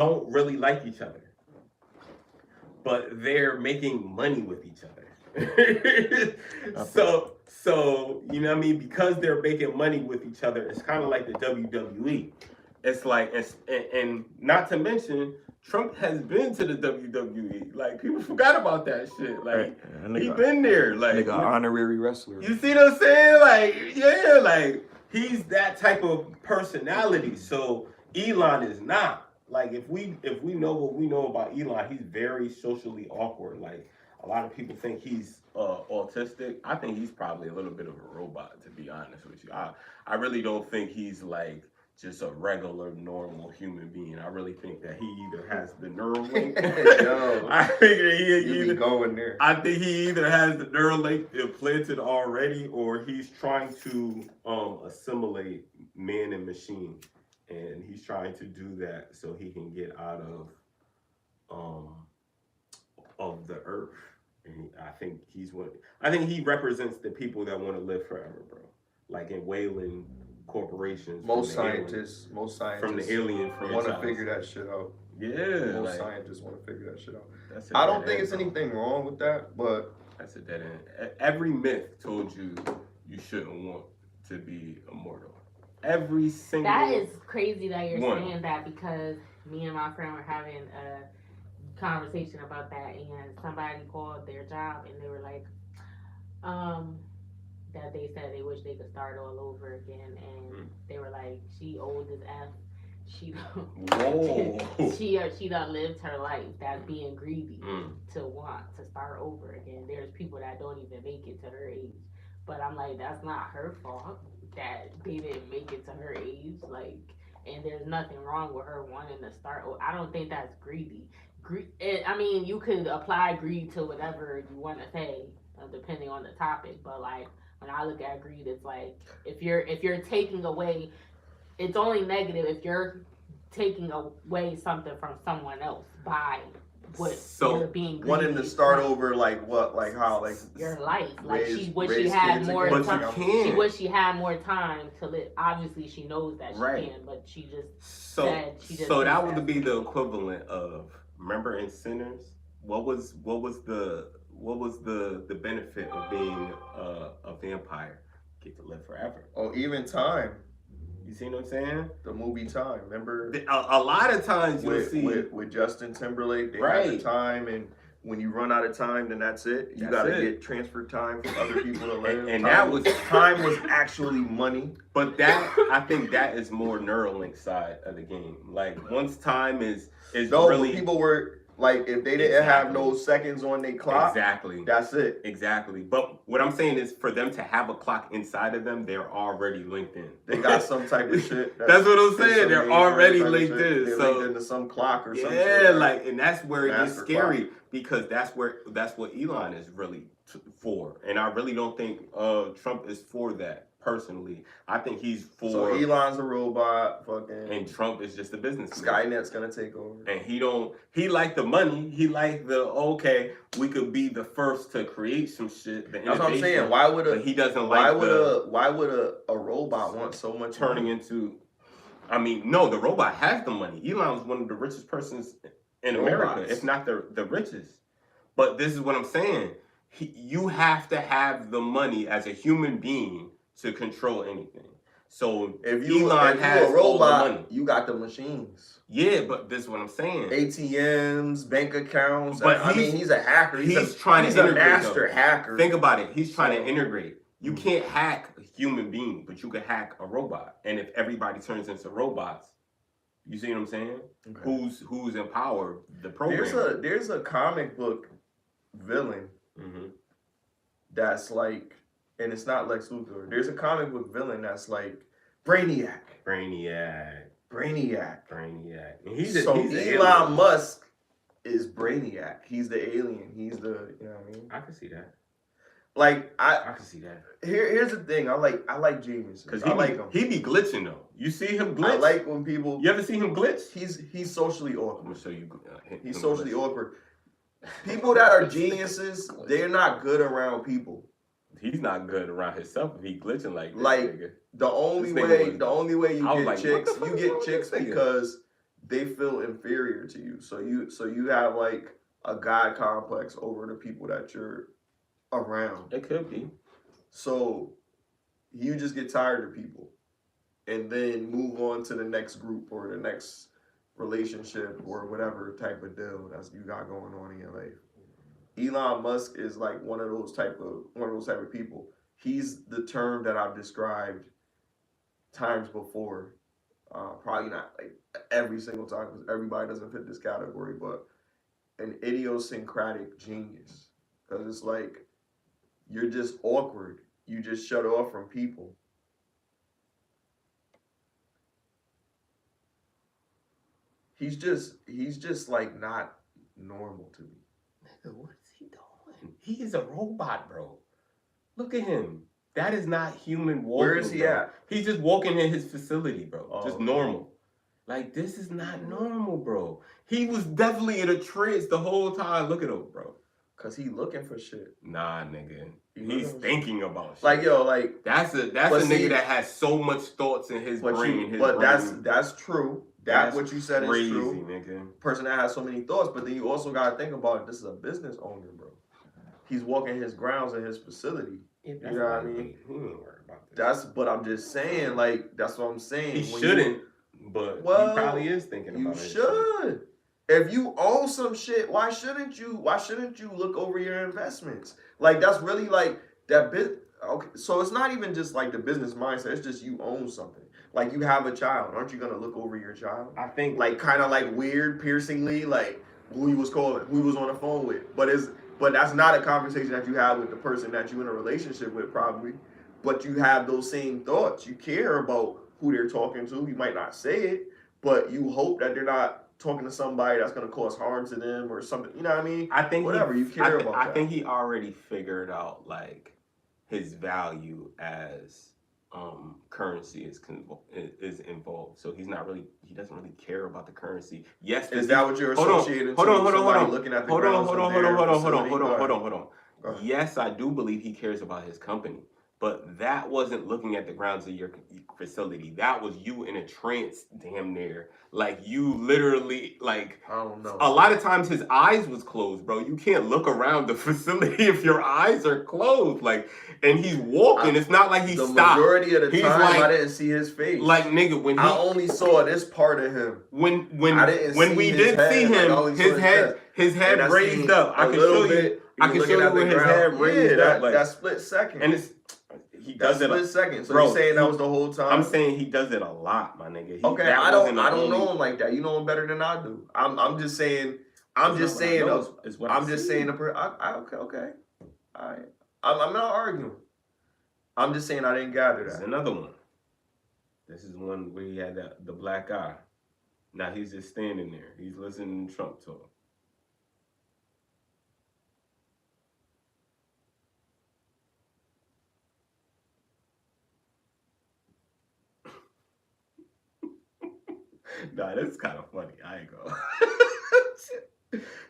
don't really like each other, but they're making money with each other. so you know what I mean? Because they're making money with each other, it's kind of like the WWE. It's like, and not to mention, Trump has been to the WWE. Like, people forgot about that shit. Like, he been there. Like, nigga, honorary wrestler. You see what I'm saying? Like, yeah, like he's that type of personality. So Elon is not. Like, if we know what we know about Elon, he's very socially awkward. Like, a lot of people think he's autistic. I think he's probably a little bit of a robot, to be honest with you. I really don't think he's like just a regular, normal human being. I really think that he either has the neural link. Yo, I think that he either going there. I think he either has the neural link implanted already, or he's trying to assimilate man and machine, and he's trying to do that so he can get out of the earth. And I think he represents the people that want to live forever, bro. Like in Wayland corporations. Most scientists from the alien franchise want to figure that shit out. Yeah, most scientists want to figure that shit out. I don't think it's anything wrong with that, but that's a dead end. Every myth told you shouldn't want to be immortal. Every single. That is crazy that you're saying that, because me and my friend were having a conversation about that, and somebody called their job and they were like, that they said they wish they could start all over again, and they were like, she old as F. She don't. she done lived her life. That's being greedy to want to start over again. There's people that don't even make it to her age, but I'm like, that's not her fault that they didn't make it to her age. Like, and there's nothing wrong with her wanting to start. I don't think that's greedy. I mean, you could apply greed to whatever you want to say, depending on the topic. But like, when I look at greed, it's like if you're taking away, it's only negative if you're taking away something from someone else by what you're being greedy. Wanting to start over, like what, like how, like your life. Like she had more time. She wish she had more time to live. Obviously, she knows that she can, but she just said she just. So that would be the equivalent of, remember in Sinners, what was the benefit of being a vampire? Get to live forever. Oh, even Time. You see what I'm saying? The movie Time. Remember? A lot of times you'll see with Justin Timberlake, they have the time, and when you run out of time, then that's it. You got to get transfer time from other people to live. And that was time was actually money. But that, I think that is more Neuralink side of the game. Like, once time is really, people were. Like, if they didn't have no seconds on their clock, that's it. Exactly. But what I'm saying is, for them to have a clock inside of them, they're already linked in. They got some type of shit. That's what I'm saying. They're already linked in. They're linked into some clock or something. Yeah, like, and that's where it gets scary, because that's what Elon is really for. And I really don't think Trump is for that. Personally, I think he's for. So Elon's a robot, and Trump is just a businessman. Skynet's gonna take over. And he like the money. He like we could be the first to create some shit. That's what I'm saying. Why would he doesn't like why would a robot want so much turning money? Into? I mean, no, the robot has the money. Elon is one of the richest persons in America, if not the richest. But this is what I'm saying. You have to have the money as a human being to control anything. So if Elon has a robot, all the money, you got the machines. Yeah, but this is what I'm saying. ATMs, bank accounts. But I mean, he's a hacker. He's trying to integrate. A master hacker. Think about it. He's trying to integrate. You can't hack a human being, but you can hack a robot. And if everybody turns into robots, you see what I'm saying? Okay. Who's in power? The program. There's a comic book villain that's like. And it's not Lex Luthor. There's a comic book villain that's like Brainiac. And Elon Musk is Brainiac. He's the alien. He's the, you know what I mean? I can see that. Like I can see that. Here's the thing. I like Jameson. Because I like him. He be glitching though. You see him glitch? I like when people. You ever see him glitch? He's socially awkward. I'm gonna show you. He's socially awkward. People that are geniuses, they're not good around people. He's not good around himself if he glitching like this. Like, the only way you get chicks because they feel inferior to you. So you have like a God complex over the people that you're around. It could be. So you just get tired of people and then move on to the next group or the next relationship or whatever type of deal that you got going on in your life. Elon Musk is like one of those type of people. He's the term that I've described times before. Probably not like every single time because everybody doesn't fit this category, but an idiosyncratic genius. Because it's like you're just awkward. You just shut off from people. He's just like not normal to me. Nigga, what is he doing? He is a robot, bro. Look at him. That is not human walking. Where is he bro. at? He's just walking in his facility, bro. Oh. Just normal. Like, this is not normal, bro. He was definitely in a trance the whole time. Look at him, bro. Cause he looking for shit. Nah, nigga. He's thinking about shit. Like, yo, like that's a nigga that has so much thoughts in his brain. That's true. That's what you said crazy, is true. Nigga. Person that has so many thoughts, but then you also gotta think about it. This is a business owner, bro. He's walking his grounds in his facility. You know what I mean? He ain't worried about this. But I'm just saying, like, that's what I'm saying. He shouldn't, but he probably is thinking about it. You should. If you own some shit, why shouldn't you look over your investments? Like, that's really like that bit. Okay, so it's not even just like the business mindset. It's just you own something. Like, you have a child. Aren't you gonna look over your child? I think, like, kind of like weird, piercingly, like who he was calling, who he was on the phone with. But that's not a conversation that you have with the person that you're in a relationship with, probably. But you have those same thoughts. You care about who they're talking to. You might not say it, but you hope that they're not talking to somebody that's going to cause harm to them or something. You know what I mean? I think whatever you care about. I think he already figured out like his value as currency is involved. So he doesn't really care about the currency. Yes, is that what you're associating? Hold on. Looking at the hold on. Yes, I do believe he cares about his company. But that wasn't looking at the grounds of your facility. That was you in a trance, damn near. Like, you literally, like, I don't know. A lot of times his eyes was closed, bro. You can't look around the facility if your eyes are closed. Like, and he's walking. It's not like he stopped. The majority of the he's time, like, I didn't see his face. Like, nigga, when I only saw this part of him. When we did see him, his head raised up. I can show you. I can show you where his head raised up. That split second. And he does it split second. So bro, you're saying that was the whole time? I'm saying he does it a lot, my nigga. Okay, I don't know him like that. You know him better than I do. I'm just saying. I'm just saying. Okay. All right. I'm not arguing. I'm just saying I didn't gather that. There's another one. This is one where he had the black eye. Now he's just standing there. He's listening to Trump talk. Nah, that's kind of funny. I ain't gonna.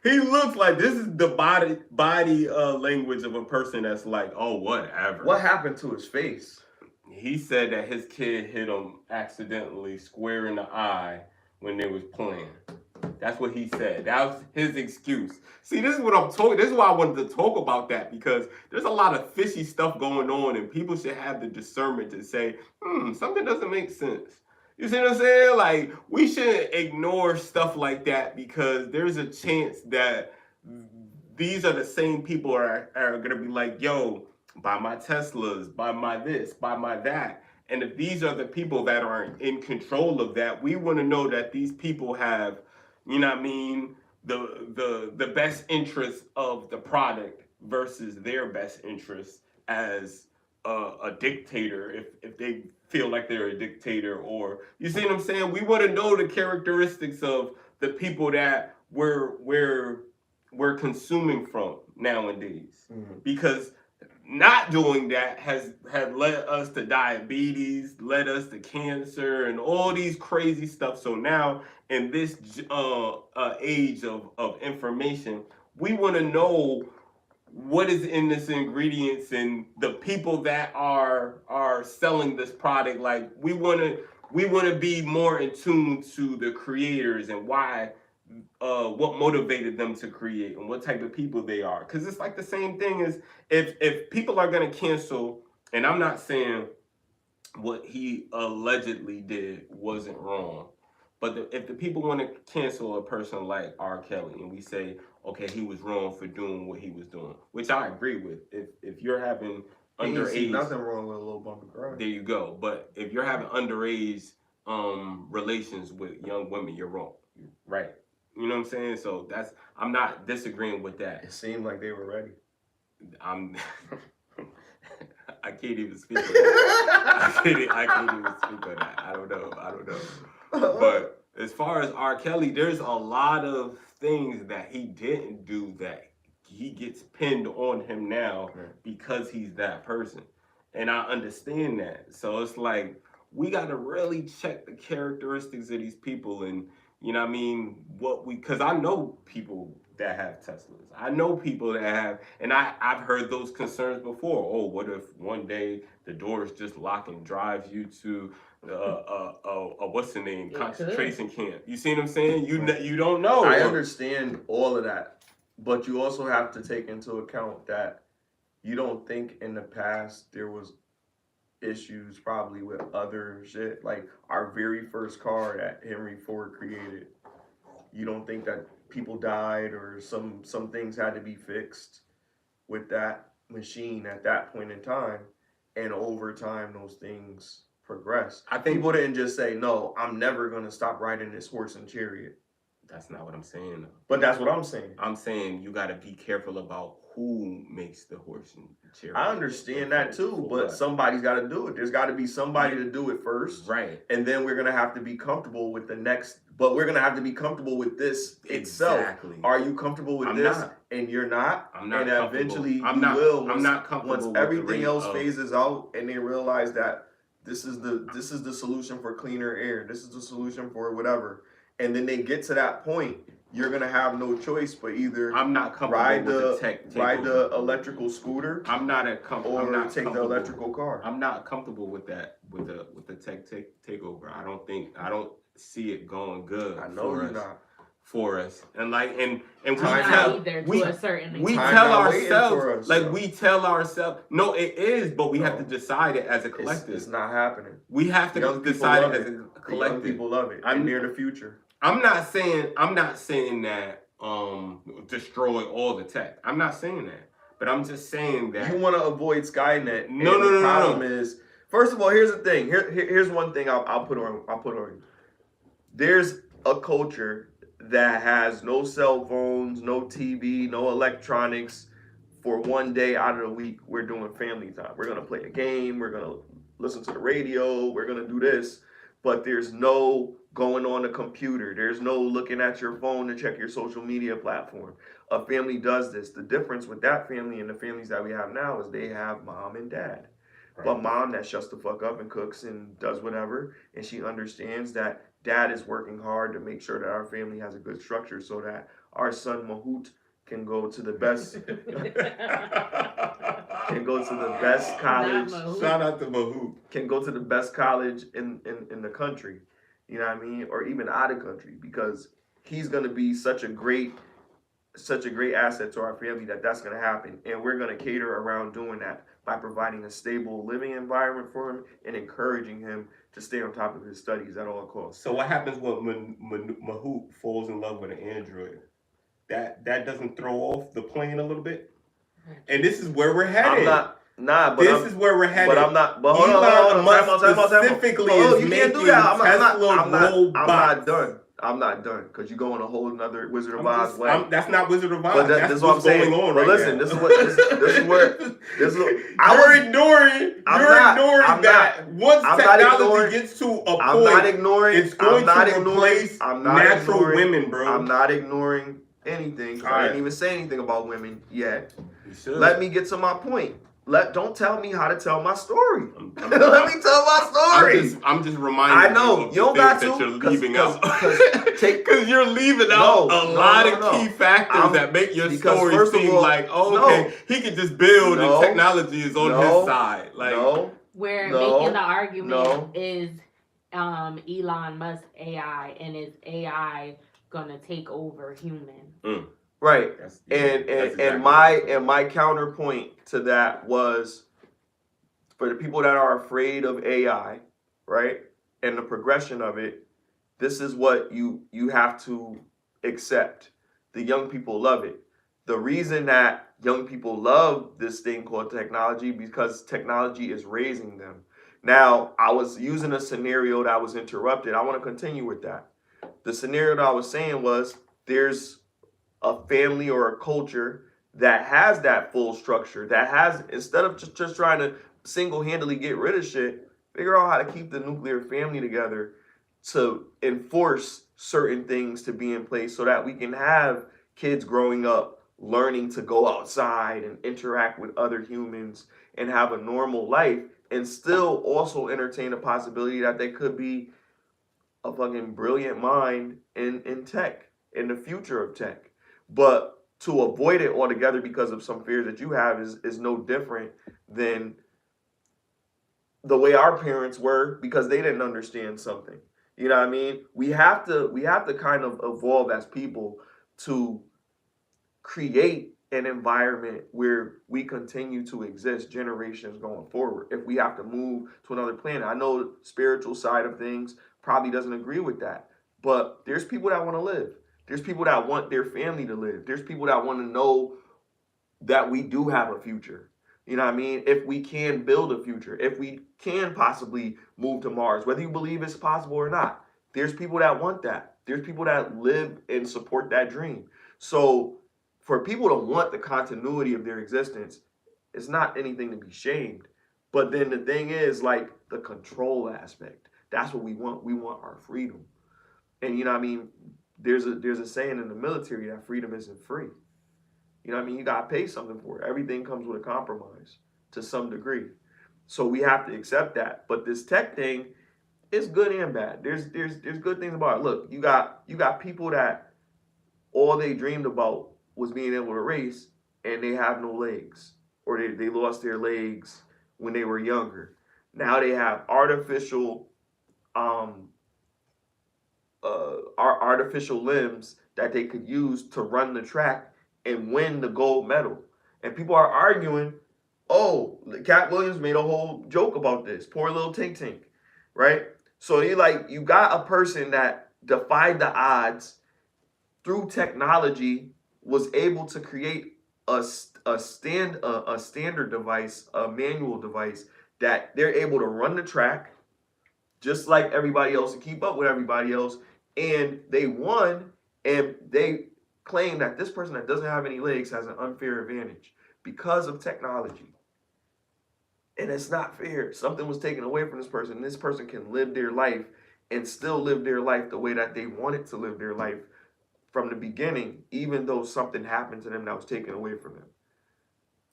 He looks like this is the body language of a person that's like, oh, whatever. What happened to his face? He said that his kid hit him accidentally square in the eye when they was playing. That's what he said. That was his excuse. See, this is what I'm talking. This is why I wanted to talk about that, because there's a lot of fishy stuff going on, and people should have the discernment to say, something doesn't make sense. You see what I'm saying? Like, we shouldn't ignore stuff like that, because there's a chance that these are the same people are going to be like, yo, buy my Teslas, buy my this, buy my that. And if these are the people that are in control of that, we want to know that these people have, you know what I mean, the best interest of the product versus their best interest as a dictator, if they feel like they're a dictator. Or, you see what I'm saying? We want to know the characteristics of the people that we're consuming from nowadays. Because not doing that has led us to diabetes, led us to cancer, and all these crazy stuff. So now, in this age of information, we want to know what is in this ingredients and the people that are selling this product. Like, we want we want to be more in tune to the creators and why, what motivated them to create and what type of people they are. Because it's like the same thing as if people are going to cancel, and I'm not saying what he allegedly did wasn't wrong, but if the people want to cancel a person like R. Kelly and we say, okay, he was wrong for doing what he was doing, which I agree with. If you're having underage, nothing wrong with a little bump of grind. There you go. But if you're having underage relations with young women, you're wrong. Right. You know what I'm saying? So I'm not disagreeing with that. It seemed like they were ready. I can't even speak on that. I can't even speak on that. I don't know. But as far as R. Kelly, there's a lot of things that he didn't do that he gets pinned on him now because he's that person. And I understand that. So it's like, we got to really check the characteristics of these people and, you know what I mean, because I know people that have Teslas. I know people that have, and I've heard those concerns before. Oh, what if one day the doors just lock and drive you to what's the name, concentration camp? You see what I'm saying? You don't know. I understand all of that, but you also have to take into account that you don't think in the past there was issues probably with other shit, like our very first car that Henry Ford created. You don't think that people died or some things had to be fixed with that machine at that point in time, and over time those things progress. I think people didn't just say, no, I'm never gonna stop riding this horse and chariot. That's not what I'm saying. But that's what I'm saying. I'm saying you got to be careful about who makes the horse and chariot. I understand that too, but somebody's got to do it. There's got to be somebody to do it first. Right. And then we're going to have to be comfortable with the next, but we're going to have to be comfortable with this itself. Exactly. Are you comfortable with this? Not. And you're not? I'm not. And eventually I'm not, will. I'm not comfortable once with everything else phases out and they realize that this is the solution for cleaner air. This is the solution for whatever. And then they get to that point, you're gonna have no choice but either I'm not comfortable ride the electrical scooter. I'm not take the electrical car. I'm not comfortable with that with the tech takeover. I don't see it going good. I know you're not. For us, and we tell ourselves no, it is, but we have to decide it as a collective. It's not happening. We have to decide it as a collective. Young people love it. I'm near the future. I'm not saying that destroy all the tech. I'm not saying that, but I'm just saying that you want to avoid Skynet. No. The problem is, first of all, here's the thing. Here's one thing I'll put on. There's a culture that has no cell phones, no TV, no electronics. For one day out of the week, we're doing family time. We're gonna play a game. We're gonna listen to the radio. We're gonna do this. But there's no going on the computer. There's no looking at your phone to check your social media platform. A family does this. The difference with that family and the families that we have now is they have mom and dad. Right. But mom that shuts the fuck up and cooks and does whatever, and she understands that dad is working hard to make sure that our family has a good structure so that our son Mahout can go to the best college. Shout out to Mahout. Can go to the best college in the country. You know what I mean? Or even out of country, because he's going to be such a great asset to our family that's going to happen. And we're going to cater around doing that by providing a stable living environment for him and encouraging him to stay on top of his studies at all costs. So what happens when Mahout falls in love with an android? That doesn't throw off the plane a little bit? And this is where we're headed. This is where we're headed. But I'm not. But hold on. Specifically, you can't do that. I'm not done because you're going a whole another Wizard of Oz way. That's not Wizard of Oz. But that's what I'm saying. On but right listen, now. this is where. You're ignoring that once technology gets to a point, it's going to replace natural women, bro. I'm not ignoring anything. I didn't even say anything about women yet. You should. Let me get to my point. Don't tell me how to tell my story. Let me tell my story. I'm just reminding you of the things that you're leaving out. Because you're leaving out a lot of key factors that make your story seem like, he could just build and technology is on his side. We're making the argument is Elon Musk AI, and is AI gonna take over human? Right. That's And exactly my counterpoint to that was, for the people that are afraid of AI, right, and the progression of it, this is what you have to accept. The young people love it. The reason that young people love this thing called technology, because technology is raising them. Now, I was using a scenario that was interrupted. I want to continue with that. The scenario that I was saying was, there's a family or a culture that has that full structure, that has, instead of just trying to single-handedly get rid of shit, figure out how to keep the nuclear family together, to enforce certain things to be in place so that we can have kids growing up learning to go outside and interact with other humans and have a normal life, and still also entertain the possibility that they could be a fucking brilliant mind in tech, in the future of tech. But to avoid it altogether because of some fears that you have is no different than the way our parents were, because they didn't understand something. You know what I mean? We have to kind of evolve as people to create an environment where we continue to exist generations going forward. If we have to move to another planet, I know the spiritual side of things probably doesn't agree with that, but there's people that want to live. There's people that want their family to live. There's people that want to know that we do have a future. You know what I mean? If we can build a future, if we can possibly move to Mars, whether you believe it's possible or not, there's people that want that. There's people that live and support that dream. So for people to want the continuity of their existence, it's not anything to be shamed. But then the thing is, like, the control aspect. That's what we want. We want our freedom. And you know what I mean? There's a saying in the military that freedom isn't free. You know what I mean? You gotta pay something for it. Everything comes with a compromise to some degree. So we have to accept that. But this tech thing is good and bad. There's good things about it. Look, you got people that all they dreamed about was being able to race, and they have no legs. Or they lost their legs when they were younger. Now they have um artificial limbs that they could use to run the track and win the gold medal. And people are arguing, oh, Cat Williams made a whole joke about this. Poor little Tink Tink, right? So you got a person that defied the odds through technology, was able to create a standard device, a manual device that they're able to run the track just like everybody else and keep up with everybody else. And they won, and they claim that this person that doesn't have any legs has an unfair advantage because of technology. And it's not fair. Something was taken away from this person, and this person can live their life and still live their life the way that they wanted to live their life from the beginning, even though something happened to them that was taken away from them.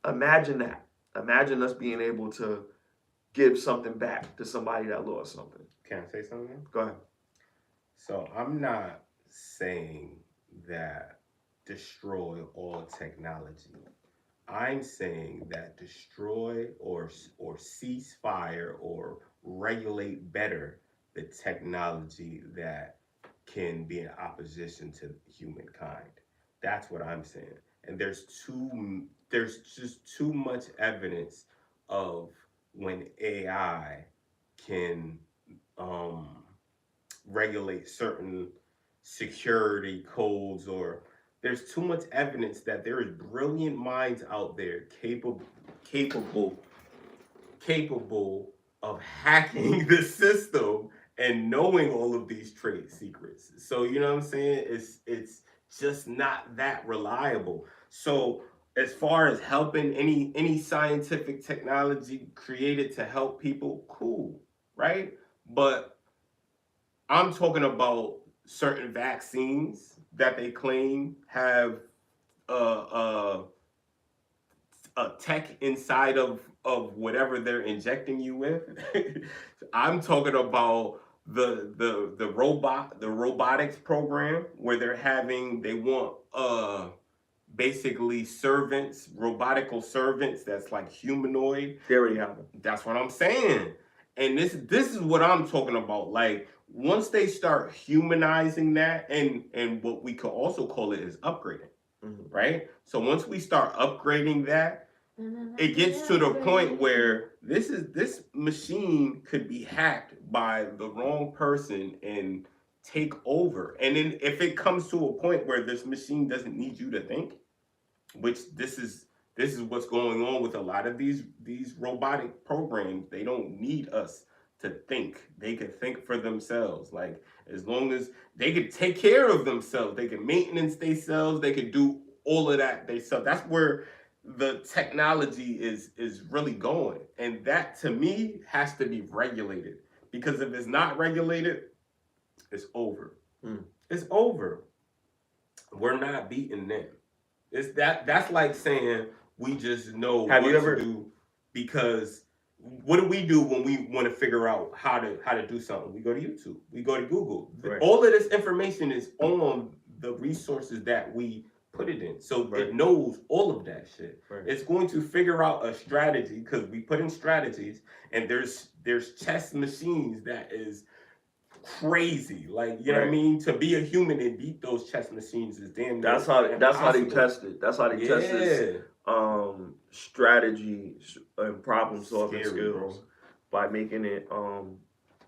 Imagine that. Imagine us being able to give something back to somebody that lost something. Can I say something? Go ahead. So I'm not saying that destroy all technology. I'm saying that destroy or cease fire or regulate better the technology that can be in opposition to humankind. That's what I'm saying. And there's just too much evidence of when AI can um, regulate certain security codes, or there's too much evidence that there is brilliant minds out there capable capable of hacking the system and knowing all of these trade secrets. So you know what I'm saying? It's just not that reliable. So as far as helping any scientific technology created to help people, cool, right? But I'm talking about certain vaccines that they claim have uh, uh, a tech inside of whatever they're injecting you with. I'm talking about the robotics program where they want basically servants, robotical servants that's like humanoid. They already have them. That's what I'm saying. And this is what I'm talking about. Like once they start humanizing that, and what we could also call it is upgrading, right? So once we start upgrading that, it gets to the point where this machine could be hacked by the wrong person and take over. And then if it comes to a point where this machine doesn't need you to think, which this is what's going on with a lot of these robotic programs. They don't need us to think. They can think for themselves. Like as long as they can take care of themselves, they can maintenance themselves, they can do all of that themselves. That's where the technology is really going. And that to me has to be regulated. Because if it's not regulated, it's over. It's over. We're not beating them. It's that's like saying we just know what to do, because what do we do when we want to figure out how to do something? We go to YouTube, we go to Google. Right. All of this information is on the resources that we put it in. So it knows all of that shit. Right. It's going to figure out a strategy, because we put in strategies, and there's chess machines that is crazy, like you know what I mean. To be a human and beat those chess machines is damn. That's how they test it. That's how they test this strategy and problem solving skills, by making it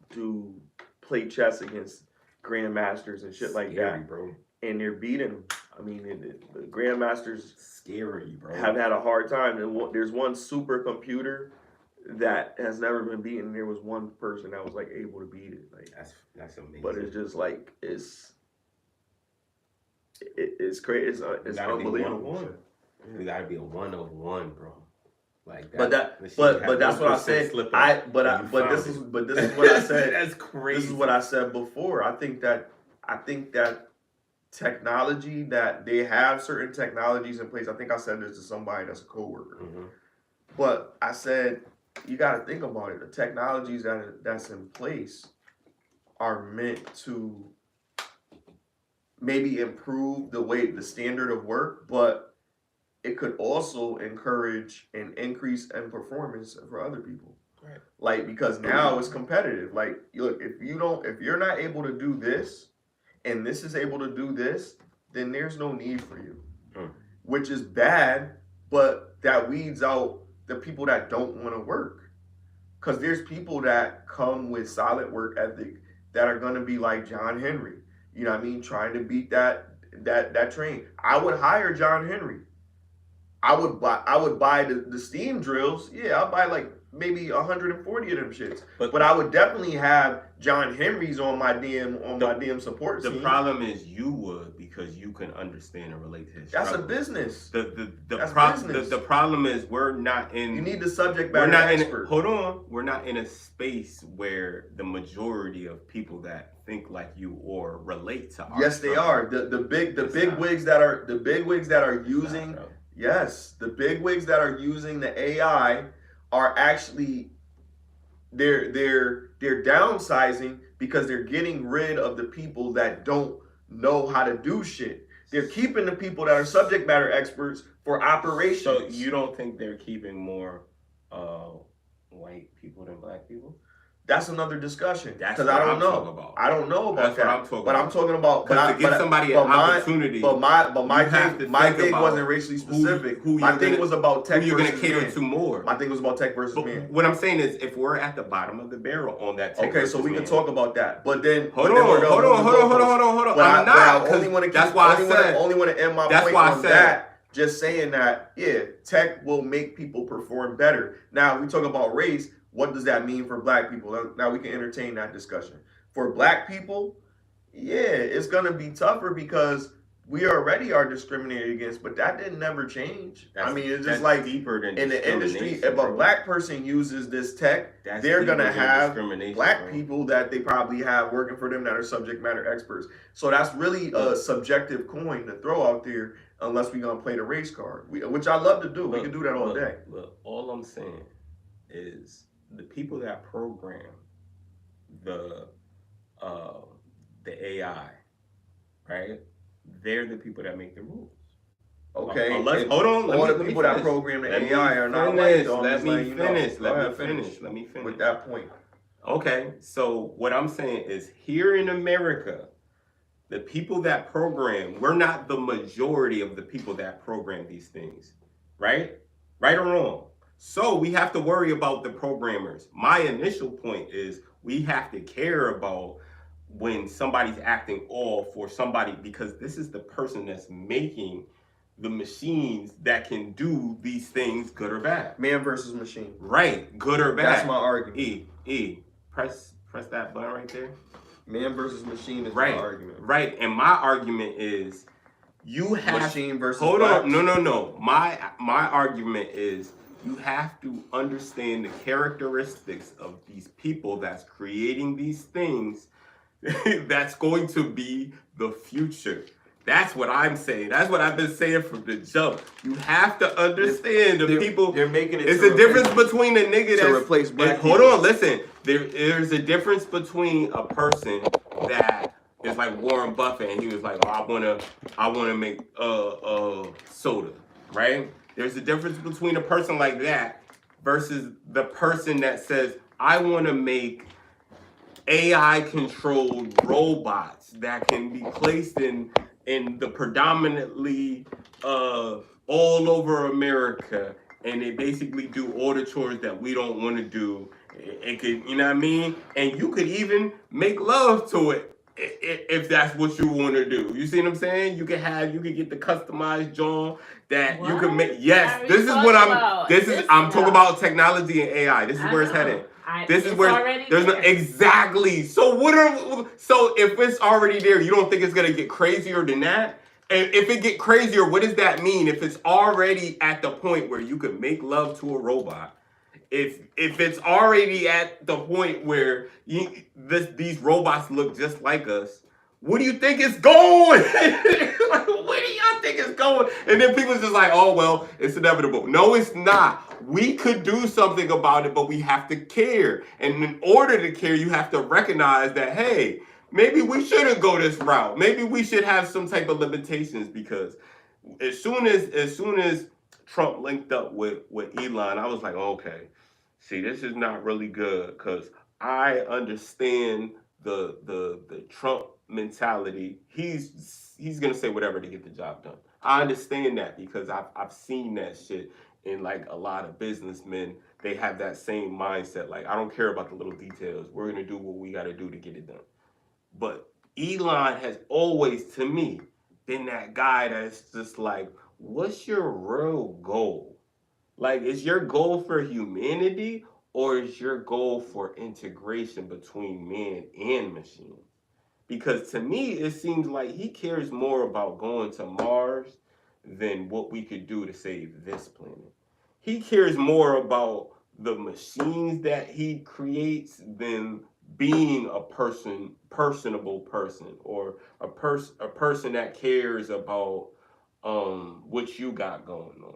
do play chess against grandmasters and shit like that, bro. And they're beating them. I mean, the grandmasters scary, bro. Have had a hard time. And there's one supercomputer that has never been beaten. There was one person that was like able to beat it. Like that's amazing. But it's just like it's crazy. It's unbelievable. It gotta be a 1 of 1, bro. Like that. But that's what I said. But this is what I said. That's crazy. This is what I said before. I think that technology, that they have certain technologies in place. I think I said this to somebody that's a coworker. But I said, you got to think about it. The technologies that's in place are meant to maybe improve the standard of work, but it could also encourage an increase in performance for other people. Right. Like, because now it's competitive. Like, look, if you're not able to do this, and this is able to do this, then there's no need for you, which is bad, but that weeds out the people that don't want to work. Because there's people that come with solid work ethic that are going to be like John Henry, you know what I mean, trying to beat that train. I would hire John Henry. I would buy the steam drills. Yeah, I'll buy like maybe 140 of them shits. But I would definitely have John Henry's on my DM support team. The problem is you would, because you can understand and relate to his struggle. That's a business. The problem is we're not in. You need the subject matter expert. Hold on, we're not in a space where the majority of people that think like you or relate to our Yes, they are. The big wigs that are using. Yes, the big wigs that are using the AI are actually they're downsizing because they're getting rid of the people that don't know how to do shit. They're keeping the people that are subject matter experts for operations. So you don't think they're keeping more white people than black people? That's another discussion. Because I don't know. I don't know about that. I'm talking about. But to give somebody an opportunity. But my thing wasn't racially specific. My thing was about tech. Who you're going to cater to more. My thing was about tech versus man. What I'm saying is, if we're at the bottom of the barrel on that tech. Okay, so we can talk about that. But then hold on. I'm not. I only want to. That's why I said. Only want to end my point on that. Just saying that, yeah, tech will make people perform better. Now we talk about race. What does that mean for black people? Now we can entertain that discussion. For black people, yeah, it's gonna be tougher because we already are discriminated against, but that didn't never change. I mean, it's just like deeper than in the industry. If a black person uses this tech, they're gonna have black people that they probably have working for them that are subject matter experts. So that's really a subjective coin to throw out there, unless we're gonna play the race card, which I love to do. We can do that all day. Look, all I'm saying is, the people that program the AI, right? They're the people that make the rules. Okay. Hold on. All the people that program the AI are not white. Let me finish with that point. Okay, so what I'm saying is here in America, the people that program, we're not the majority of the people that program these things, right? Right or wrong? So we have to worry about the programmers. My initial point is we have to care about when somebody's acting off for somebody because this is the person that's making the machines that can do these things good or bad. Man versus machine. Right, good or bad. That's my argument. Press that button right there. Man versus machine is my argument. Right, and my argument is you have machine versus hold blacks. on, no. My argument is you have to understand the characteristics of these people that's creating these things that's going to be the future. That's what I'm saying. That's what I've been saying from the jump. You have to understand the people. They're making it. It's a difference between a nigga that's replace black hold people. on, listen. There's a difference between a person that is like Warren Buffett, and he was like, "Oh, I wanna make soda," right? There's a difference between a person like that versus the person that says, "I want to make AI controlled robots that can be placed in the predominantly all over America, and they basically do all the chores that we don't want to do. It could, you know what I mean? And you could even make love to it if that's what you want to do. You see what I'm saying? You could get the customized John that you can make. Yes, this is what I'm talking about technology and AI. This is where it's headed. This is where there's no exactly. So if it's already there, you don't think it's gonna get crazier than that? And if it get crazier, what does that mean? If it's already at the point where you could make love to a robot, if it's already at the point where these robots look just like us, where do you think it's going? Like, where do y'all think it's going? And then people's just like, oh, well, it's inevitable. No, it's not. We could do something about it, but we have to care. And in order to care, you have to recognize that, hey, maybe we shouldn't go this route. Maybe we should have some type of limitations because as soon as Trump linked up with Elon, I was like, okay, see, this is not really good because I understand the Trump mentality. He's gonna say whatever to get the job done. I understand that because I've seen that shit in like a lot of businessmen. They have that same mindset. Like, I don't care about the little details. We're gonna do what we gotta do to get it done. But Elon has always, to me, been that guy that's just like, what's your real goal? Like, is your goal for humanity or is your goal for integration between man and machine? Because to me, it seems like he cares more about going to Mars than what we could do to save this planet. He cares more about the machines that he creates than being a personable person, or a person that cares about what you got going on,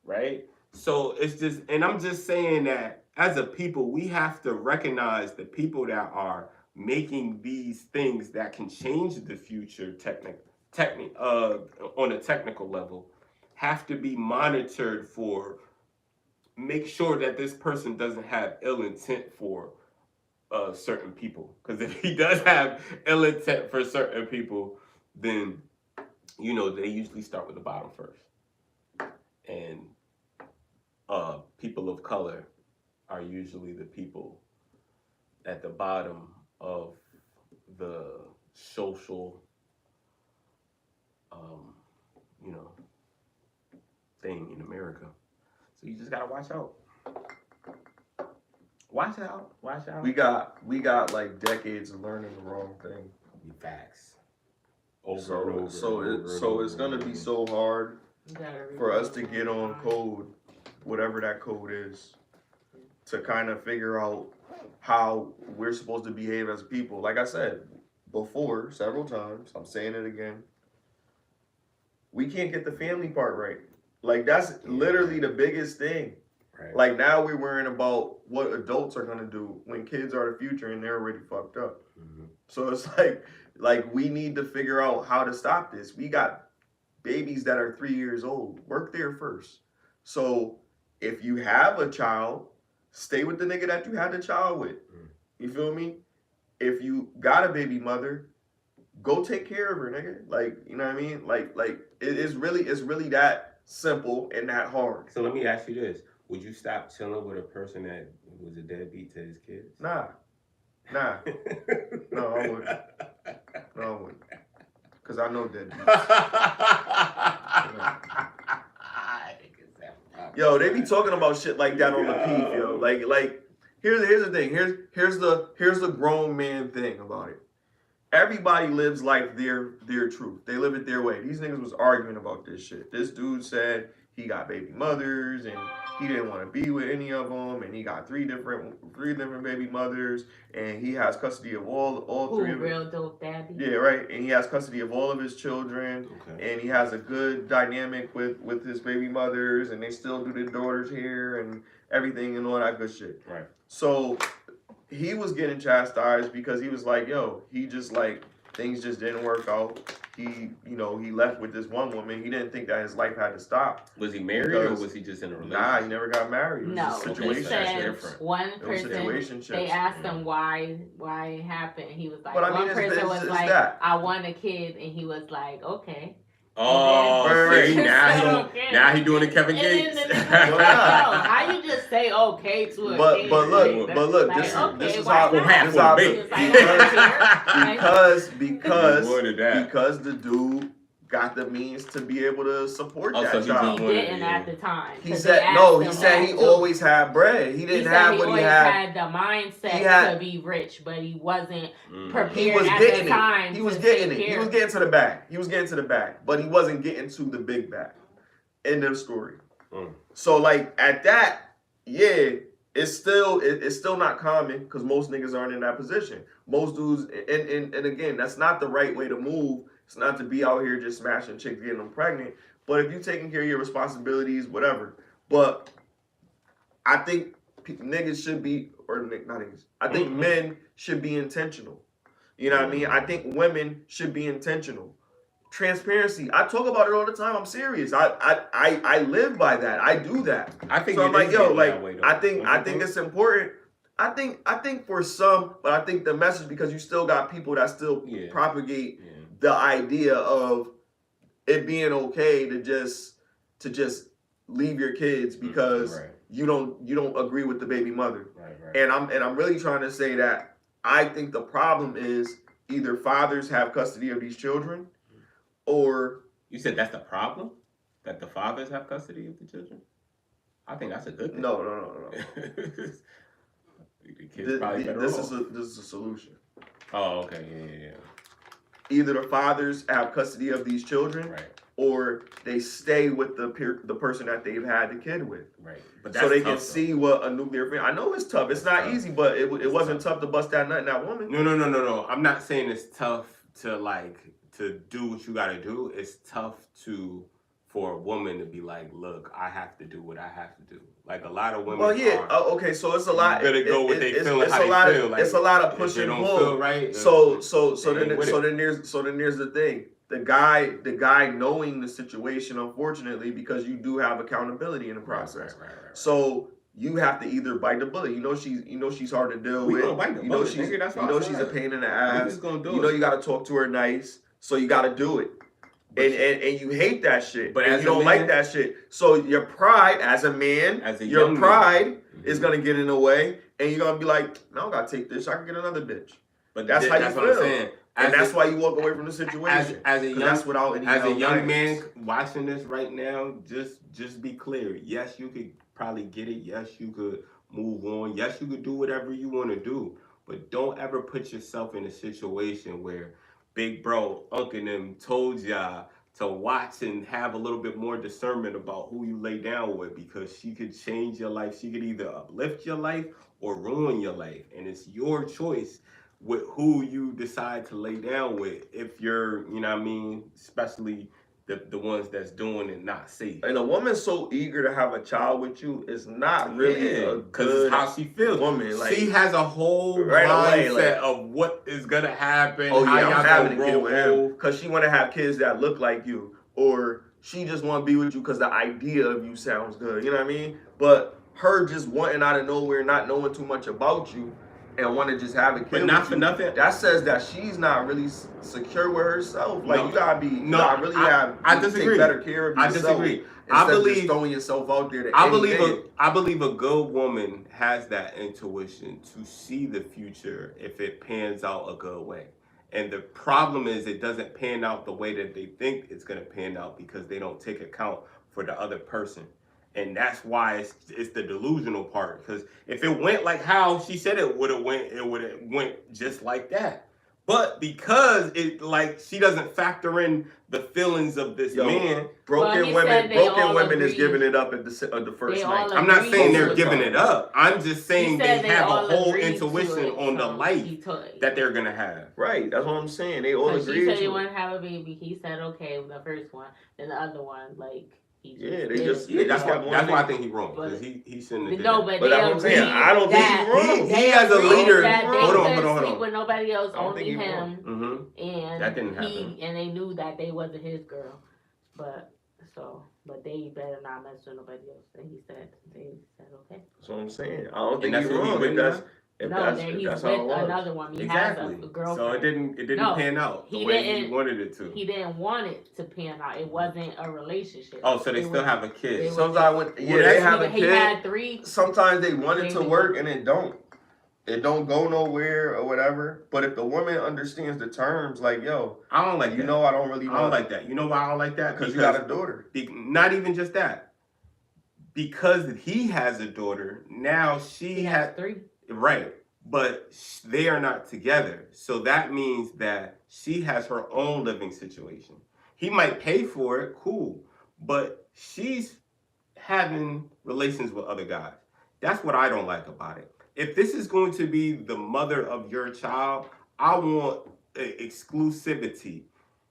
right? So it's just, and I'm just saying that as a people, we have to recognize the people that are making these things that can change the future on a technical level have to be monitored for, make sure that this person doesn't have ill intent for certain people. Because if he does have ill intent for certain people, then, you know, they usually start with the bottom first. And people of color are usually the people at the bottom of the social, thing in America. So you just gotta watch out. Watch out. We got like decades of learning the wrong thing. Facts. So it's gonna be so hard for us to get on code, whatever that code is, to kind of figure out how we're supposed to behave as people. Like I said before several times, I'm saying it again. We can't get the family part right. Like, that's literally the biggest thing. Right. Like, now we're worrying about what adults are gonna do when kids are the future and they're already fucked up. Mm-hmm. So it's like we need to figure out how to stop this. We got babies that are 3 years old. Work there first. So if you have a child, stay with the nigga that you had the child with. Mm. You feel me? If you got a baby mother, go take care of her, nigga. Like, you know what I mean? Like it's really that simple and that hard. So let me ask you this: would you stop chilling with a person that was a deadbeat to his kids? Nah. No, I wouldn't. No, I wouldn't. Because I know deadbeats. Yo, they be talking about shit like that on the peep, yo. Like here's the thing. Here's the grown man thing about it. Everybody lives life their truth. They live it their way. These niggas was arguing about this shit. This dude said he got baby mothers and he didn't want to be with any of them, and he got three different baby mothers, and he has custody of all three of them. Real dope daddy. Yeah, right. And he has custody of all of his children, and he has a good dynamic with his baby mothers, and they still do their daughter's hair and everything and all that good shit. Right. So he was getting chastised because he was like, yo, he just like, things just didn't work out. He left with this one woman. He didn't think that his life had to stop. Was he married or was he just in a relationship? Nah, he never got married. It was No, a situation. he said different. one person, they asked him why it happened. He was like, one person was like, I want a kid. And he was like, okay. Oh, see, now he doing the Kevin Gates. How you just say okay to a kid? But look, like, this is how because the dude got the means to be able to support that child. He didn't at the time. He said he always had bread. He didn't have what he had. He had the mindset to be rich, but he wasn't prepared he was at getting the time. He was getting it. He was getting to the bag. He was getting to the bag, but he wasn't getting to the big bag. End of story. So like at that, yeah, it's still not common because most niggas aren't in that position. Most dudes, and again, that's not the right way to move. It's not to be out here just smashing chicks, getting them pregnant. But if you're taking care of your responsibilities, whatever. But I think niggas should be, or not niggas, I think men should be intentional. You know what I mean? I think women should be intentional. Transparency. I talk about it all the time. I'm serious. I live by that. I do that. I think so. I'm like, yo, like I think it's important. I think for some, but I think the message, because you still got people that still propagate the idea of it being okay to just leave your kids because you don't agree with the baby mother. Right. And I'm really trying to say that I think the problem is either fathers have custody of these children, or you said that's the problem, that the fathers have custody of the children. I think that's a good thing. No. The kids probably better off. This is a solution. Oh, okay, yeah. Either the fathers have custody of these children, or they stay with the person that they've had the kid with. Right. But that's so they can see what a nuclear family. I know it's tough. It's not easy, but it wasn't tough to bust that nut in that woman. No. I'm not saying it's tough to do what you got to do. It's tough for a woman to be like, look, I have to do what I have to do. Like a lot of women. Well, yeah. Okay, so it's a lot. Better go with they feel how they feel. It's a lot of push and pull. Right. So then there's the thing. The guy knowing the situation, unfortunately, because you do have accountability in the process. Right. So you have to either bite the bullet. You know she's hard to deal with. She's a pain in the ass. You got to talk to her nice. So you got to do it. And you hate that shit, but you don't like that shit. So your pride as a man, is gonna get in the way, and you're gonna be like, "No, I don't gotta take this. I can get another bitch." But that's how you feel, what I'm saying. And that's why you walk away from the situation. As a young man watching this right now, just be clear. Yes, you could probably get it. Yes, you could move on. Yes, you could do whatever you want to do. But don't ever put yourself in a situation where big bro, uncle and them told y'all to watch and have a little bit more discernment about who you lay down with, because she could change your life. She could either uplift your life or ruin your life. And it's your choice with who you decide to lay down with, if you're, you know what I mean, especially the ones that's doing it not safe. And a woman so eager to have a child with you is not really a good how she feels. Woman. Like, she has a whole mindset of what is gonna happen. Oh yeah, I'm having a kid with him because she want to have kids that look like you, or she just want to be with you because the idea of you sounds good. You know what I mean? But her just wanting out of nowhere, not knowing too much about you, and want to just have a kid, but not for nothing. That says that she's not really secure with herself. Like you gotta be, I disagree. Take better care of yourself. I disagree. I believe of just throwing yourself out there. I believe a good woman has that intuition to see the future if it pans out a good way. And the problem is it doesn't pan out the way that they think it's gonna pan out because they don't take account for the other person. And that's why it's the delusional part. Because if it went like how she said it would have went just like that. But because she doesn't factor in the feelings of this man. Broken women is giving it up at the first night. I'm not saying they're giving it up. I'm just saying they have a whole intuition on the life that they're gonna have. Right, that's what I'm saying. They all agree. She said they want to have a baby. He said okay with the first one, then the other one that's why I think he's wrong because he shouldn't have. No, but that's what I'm saying. I don't think he's wrong. He as a leader. Hold on. Sleep with nobody else, only him. And that didn't happen. And they knew that they wasn't his girl, but they better not mess with nobody else. And they said okay. That's what I'm saying. I don't think he's wrong because. He's with another one. He has a girlfriend. So it didn't pan out the way he wanted it to. He didn't want it to pan out. It wasn't a relationship. Oh, so they still have a kid. Sometimes they have a kid. He had 3. Sometimes they want it to work and it don't. It don't go nowhere or whatever. But if the woman understands the terms, like, yo, I don't like that. I don't really want I don't like that. You know why I don't like that? Because you got a daughter. Not even just that. Because he has a daughter, now she has 3. Right, but they are not together. So that means that she has her own living situation. He might pay for it, cool, but she's having relations with other guys. That's what I don't like about it. If this is going to be the mother of your child, I want exclusivity.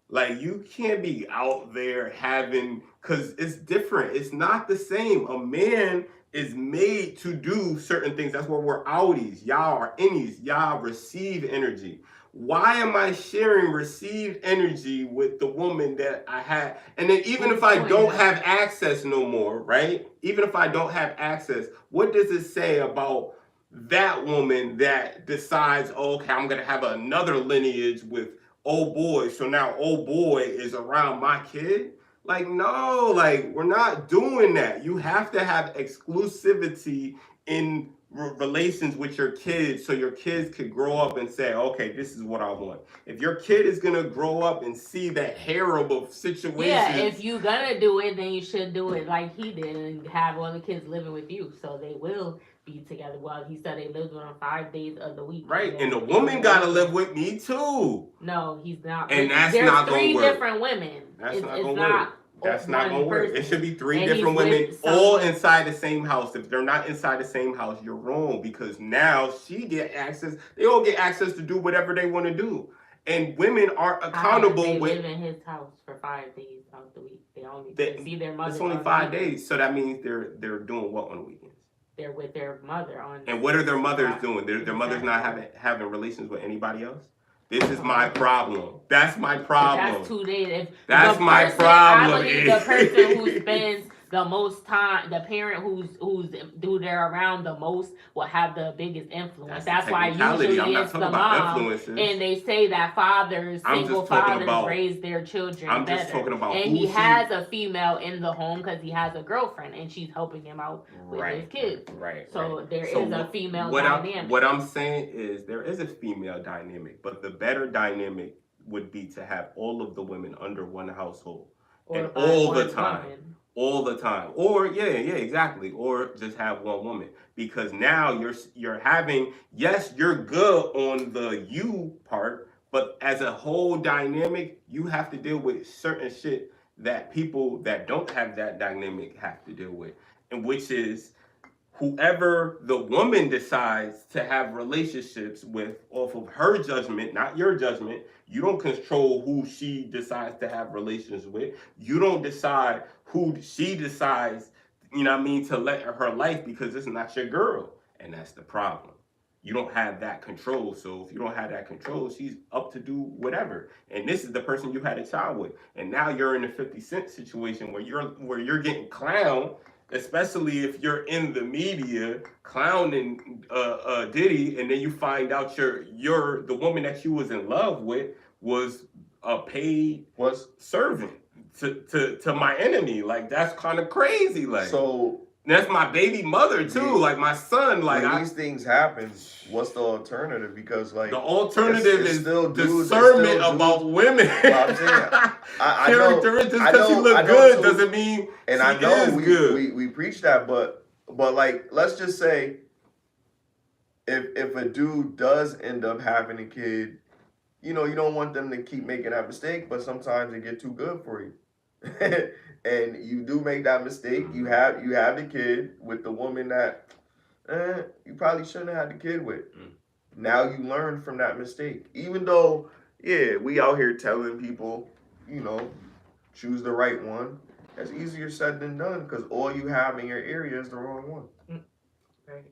Like, you can't be out there having, because it's different. It's not the same. A man is made to do certain things. That's why we're outies. Y'all are innies. Y'all receive energy. Why am I sharing received energy with the woman that I had? And then even if I don't have access no more, right? Even if I don't have access, what does it say about that woman that decides, okay, I'm going to have another lineage with old boy. So now old boy is around my kid? Like, no, like, we're not doing that. You have to have exclusivity in relations with your kids so your kids could grow up and say, okay, this is what I want. If your kid is going to grow up and see that horrible situation. Yeah, if you're going to do it, then you should do it like he did and have all the kids living with you so they will be together. Well, he said they lived with him 5 days of the week. Right, and the woman got to live with me too. No, he's not. And that's not going to work. There's 3 different women. That's not going to work. That's not going to work. It should be 3 different women all inside the same house. If they're not inside the same house, you're wrong because now she get access. They all get access to do whatever they want to do. And women are accountable. They live in his house for 5 days out of the week. They only see their mother. It's only 5 days. So that means they're doing what on the weekends? They're with their mother on. And what are their mothers doing? Their mothers not having relations with anybody else? This is my problem. That's my problem. That's 2 days. That's my problem. I believe the person who spends the most time, the parent who they're around the most will have the biggest influence. That's why usually it's the mom. And they say that single fathers raise their children better. Just talking about and he has a female in the home because he has a girlfriend and she's helping him out with his kids. Right. So there is a female dynamic. What I'm saying is there is a female dynamic, but the better dynamic would be to have all of the women under one household and all the time. All the time, or exactly, or just have one woman because now you're having you're good on the you part, but as a whole dynamic, you have to deal with certain shit that people that don't have that dynamic have to deal with, and which is whoever the woman decides to have relationships with off of her judgment, not your judgment. You don't control who she decides to have relations with. You don't decide who she decides, to let her life because it's not your girl. And that's the problem. You don't have that control. So if you don't have that control, she's up to do whatever. And this is the person you had a child with. And now you're in a 50 Cent situation where you're getting clowned especially if you're in the media clowning Diddy, and then you find out you're the woman that you was in love with was a paid servant to my enemy. Like, that's kind of crazy. Like, so that's my baby mother too. Like, my son. Like, when these things happen, what's the alternative? Because like the alternative is still discernment about women. Well, I'm saying, I know, just because she look good doesn't mean and she I know is good. We preach that, but like, let's just say if a dude does end up having a kid, you know, you don't want them to keep making that mistake, but sometimes it get too good for you. And you do make that mistake. You have the kid with the woman that you probably shouldn't have had the kid with. Now you learn from that mistake. Even though, yeah, we out here telling people, you know, choose the right one. That's easier said than done, because all you have in your area is the wrong one. Right.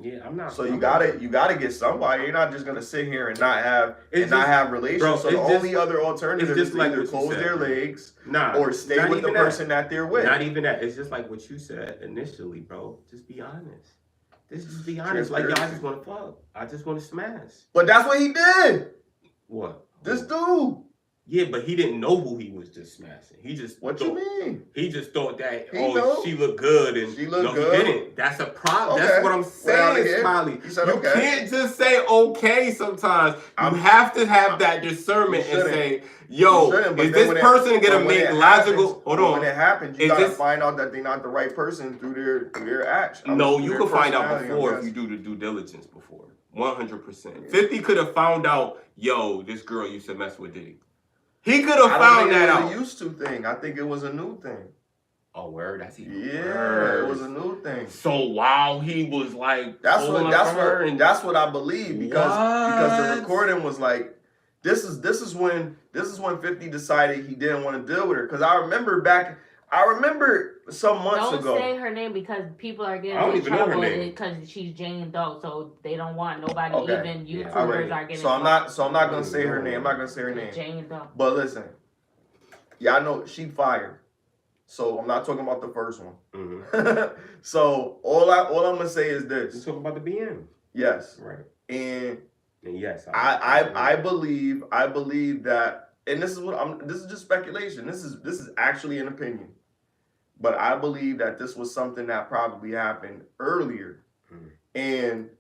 Yeah, I'm not. So you gotta get somebody. You're not just gonna sit here and not have relations. Bro, so the only other alternative is to like either close their legs, nah, or stay with the person that they're with. Not even that. It's just like what you said initially, bro. Just be honest. Just be honest. Like, y'all just want to fuck. I just want to smash. But that's what he did. What? This dude. Yeah, but he didn't know who he was just smashing. He just you mean? He just thought that she looked good and she looked good. He didn't. That's a problem. Okay. That's what I'm saying, Smiley. You can't just say okay sometimes. You have to have that discernment and say, yo, is this person gonna make logical when it happens, you gotta find out that they're not the right person through their action. No, you could find out before if you do the due diligence before. 100%. 50 could have found out, yo, this girl used to mess with Diddy. He could have found that out. It was a used to thing. I think it was a new thing. Oh, word? That's even worse. It was a new thing. So while he was like, that's what I believe, because the recording was like, this is when 50 decided he didn't want to deal with her. Because I remember some months ago. Don't say her name, because people are getting in trouble because she's Jane Doe, so they don't want nobody, even YouTubers are getting. So I'm not gonna say her name. I'm not gonna say her name. Jane Doe. But listen, yeah, I know she fired. So I'm not talking about the first one. Mm-hmm. So all I'm gonna say is this. You're talking about the BM. Yes. Right. And yes, I believe that, and this is just speculation. This is actually an opinion. But I believe that this was something that probably happened earlier, and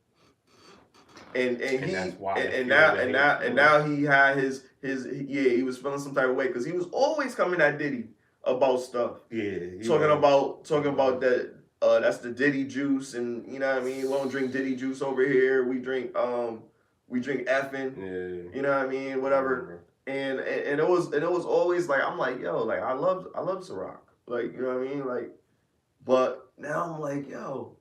now he had his he was feeling some type of way, because he was always coming at Diddy about stuff. Yeah, talking about that. That's the Diddy juice, and you know what I mean. We don't drink Diddy juice over here. We drink effing. Yeah. You know what I mean. Whatever. And it was always like, I'm like, yo, like I love Ciroc. Like, you know what I mean? Like, but now I'm like, yo,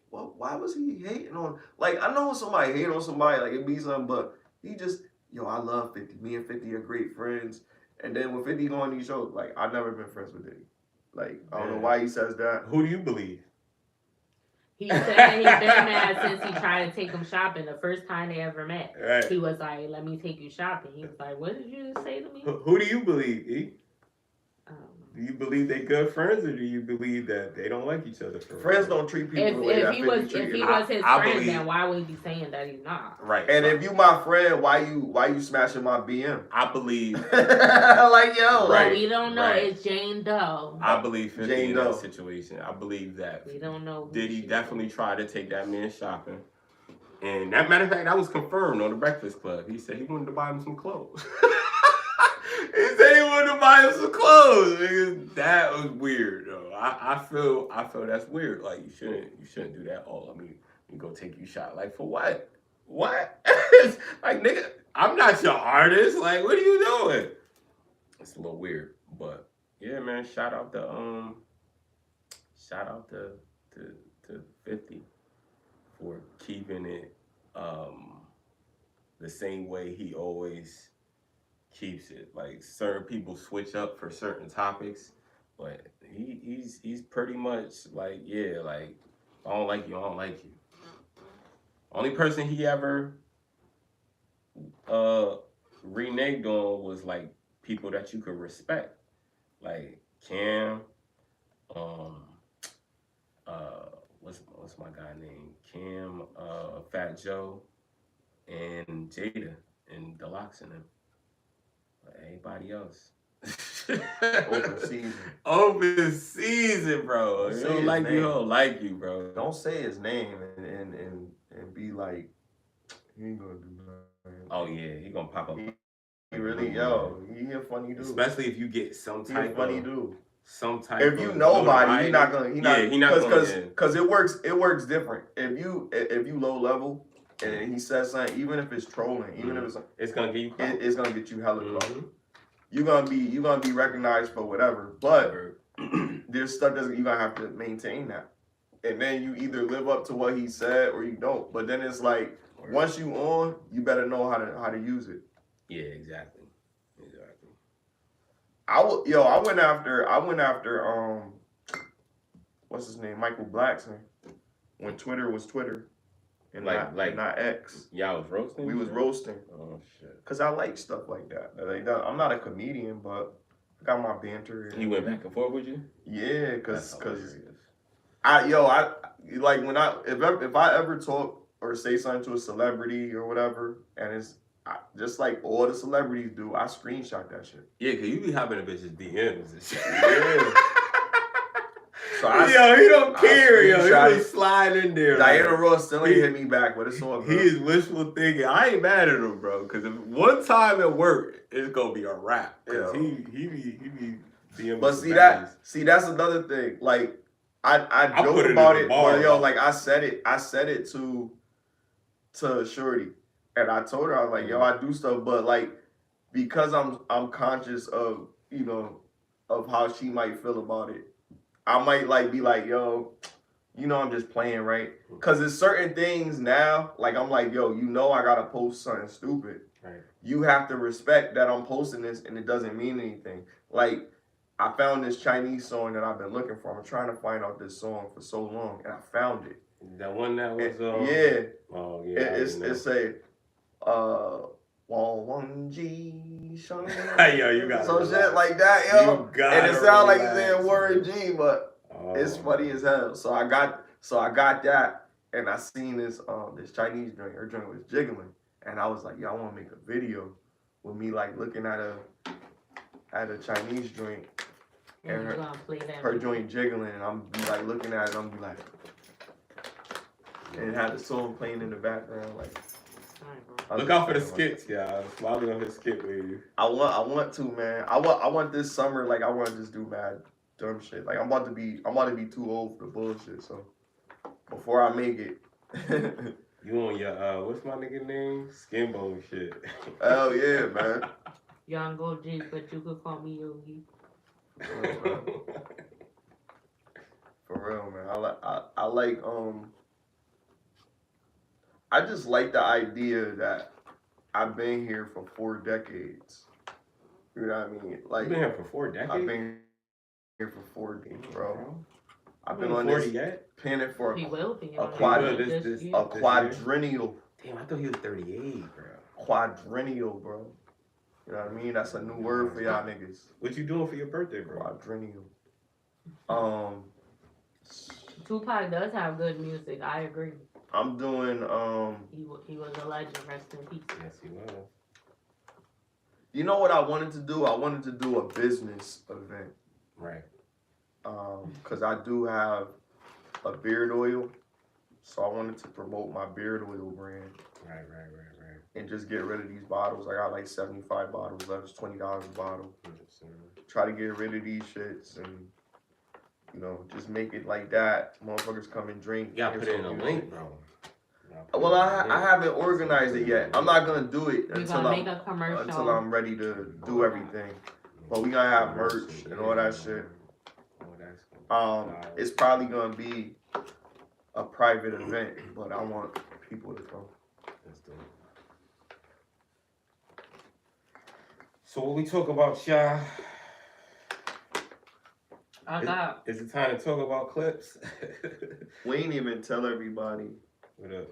well, why was he hating on? Like, I know when somebody hate on somebody, like, it be something, but he just, yo, I love 50. Me and 50 are great friends. And then when 50 go on these shows, like, I've never been friends with Diddy. Like, I don't know why he says that. Who do you believe? He said he's been mad since he tried to take him shopping. The first time they ever met, he was like, let me take you shopping. He was like, what did you just say to me? Who do you believe, E? Do you believe they good friends, or do you believe that they don't like each other? Friends don't treat people the way that if he was his friend, then why would he be saying that he's not? Right. And if you my friend, why you smashing my BM? I believe. Like, yo. Right. We don't know. Right. It's Jane Doe. I believe 50 in that situation. I believe that. We don't know. Diddy definitely tried to take that man shopping. And that matter of fact, that was confirmed on the Breakfast Club. He said he wanted to buy him some clothes. He said he wanted to buy him some clothes. That was weird, though. I feel that's weird. Like, you shouldn't do that. Oh, I mean, you go take you shot. Like, for what? What? Like, nigga, I'm not your artist. Like, what are you doing? It's a little weird, but yeah, man. Shout out to 50 for keeping it the same way he always keeps it. Like, certain people switch up for certain topics, but he's pretty much like, yeah, like, if I don't like you, I don't like you. Only person he ever reneged on was like people that you could respect, like Cam, what's my guy name? Cam, Fat Joe, and Jada, and Deluxe and them. But everybody else. Open season. Open season, bro. Don't You say don't his like you, name. don't like you, bro. Don't say his name and be like, he ain't gonna do nothing. Oh yeah, he gonna pop up. He really, he a funny dude. Especially if you get some type funny of dude. Some type if of you nobody, he not gonna because it works different. If you low level and he says something, even if it's trolling, even if it's gonna get you it's gonna get you hella close. You're gonna be recognized for whatever, but there's stuff that you're gonna have to maintain that. And then you either live up to what he said or you don't. But then it's like once you on, you better know how to use it. Yeah, exactly. I went after what's his name? Michael Blackson. When Twitter was Twitter. And not X. Y'all was roasting? We was roasting. Oh shit. Cause I like stuff like that. I'm not a comedian, but I got my banter. He went back and forth with you? Yeah, cause if I ever talk or say something to a celebrity or whatever, and it's just like all the celebrities do, I screenshot that shit. Yeah, cause you be hopping in bitches DMs and shit. Yeah. So he don't care, he just slide in there. Diana Ross still ain't hit me back, but it's all good. He is wishful thinking. I ain't mad at him, bro, cause if one time at work, it's gonna be a wrap. Cause he be DMing. But see that's another thing. Like I joke about it, but like I said it to Shorty. And I told her, I was like, yo, I do stuff, but like, because I'm conscious of, of how she might feel about it, I might like be like, yo, I'm just playing, right? Because there's certain things now, like I'm like, yo, I gotta post something stupid. Right. You have to respect that I'm posting this and it doesn't mean anything. Like, I found this Chinese song that I've been looking for. I'm trying to find out this song for so long, and I found it. That one that was yeah. Oh yeah. It's a Wang G Shang. Yo, you got some shit like that, yo. And it sounds like it's saying word G, but it's funny as hell. So I got that, and I seen this Chinese joint. Her joint was jiggling, and I was like, yo, I want to make a video with me like looking at a Chinese joint, and her joint jiggling, and I'm be like looking at it, I'm be like, and it had the song playing in the background, like. Look out for the skits, y'all. Smiley on his skit with you. I want to, man. I want this summer, like I want to just do mad dumb shit. Like I'm about to be too old for the bullshit. So before I make it, you on your what's my nigga name? Skin bone shit. Hell yeah, man. Young go G, but you could call me Yogi. For real, man. I like I just like the idea that I've been here for 4 decades. You know what I mean? Like, you've been here for 4 decades? I've been here for 4 decades, bro. I've been on 40 this yet? Planet for a quadrennial. Damn, I thought he was 38, bro. Quadrennial, bro. You know what I mean? That's a new word for y'all niggas. What you doing for your birthday, bro? Quadrennial. Tupac does have good music. I agree. I'm doing He was a legend. Rest in peace. Yes, he was. You know what I wanted to do? I wanted to do a business event. Right. Cause I do have a beard oil, so I wanted to promote my beard oil brand. Right. And just get rid of these bottles. I got like 75 bottles left. It's $20 a bottle. Yes, try to get rid of these shits and just make it like that. Motherfuckers come and drink. You gotta put it in a link, bro. Well, I haven't organized it yet. I'm not gonna do it until I'm ready to do everything. But we gonna have merch and all that shit. It's probably gonna be a private event, but I want people to come. That's dope. So what we talk about, y'all? Is it time to talk about Clipse? We ain't even tell everybody. What up?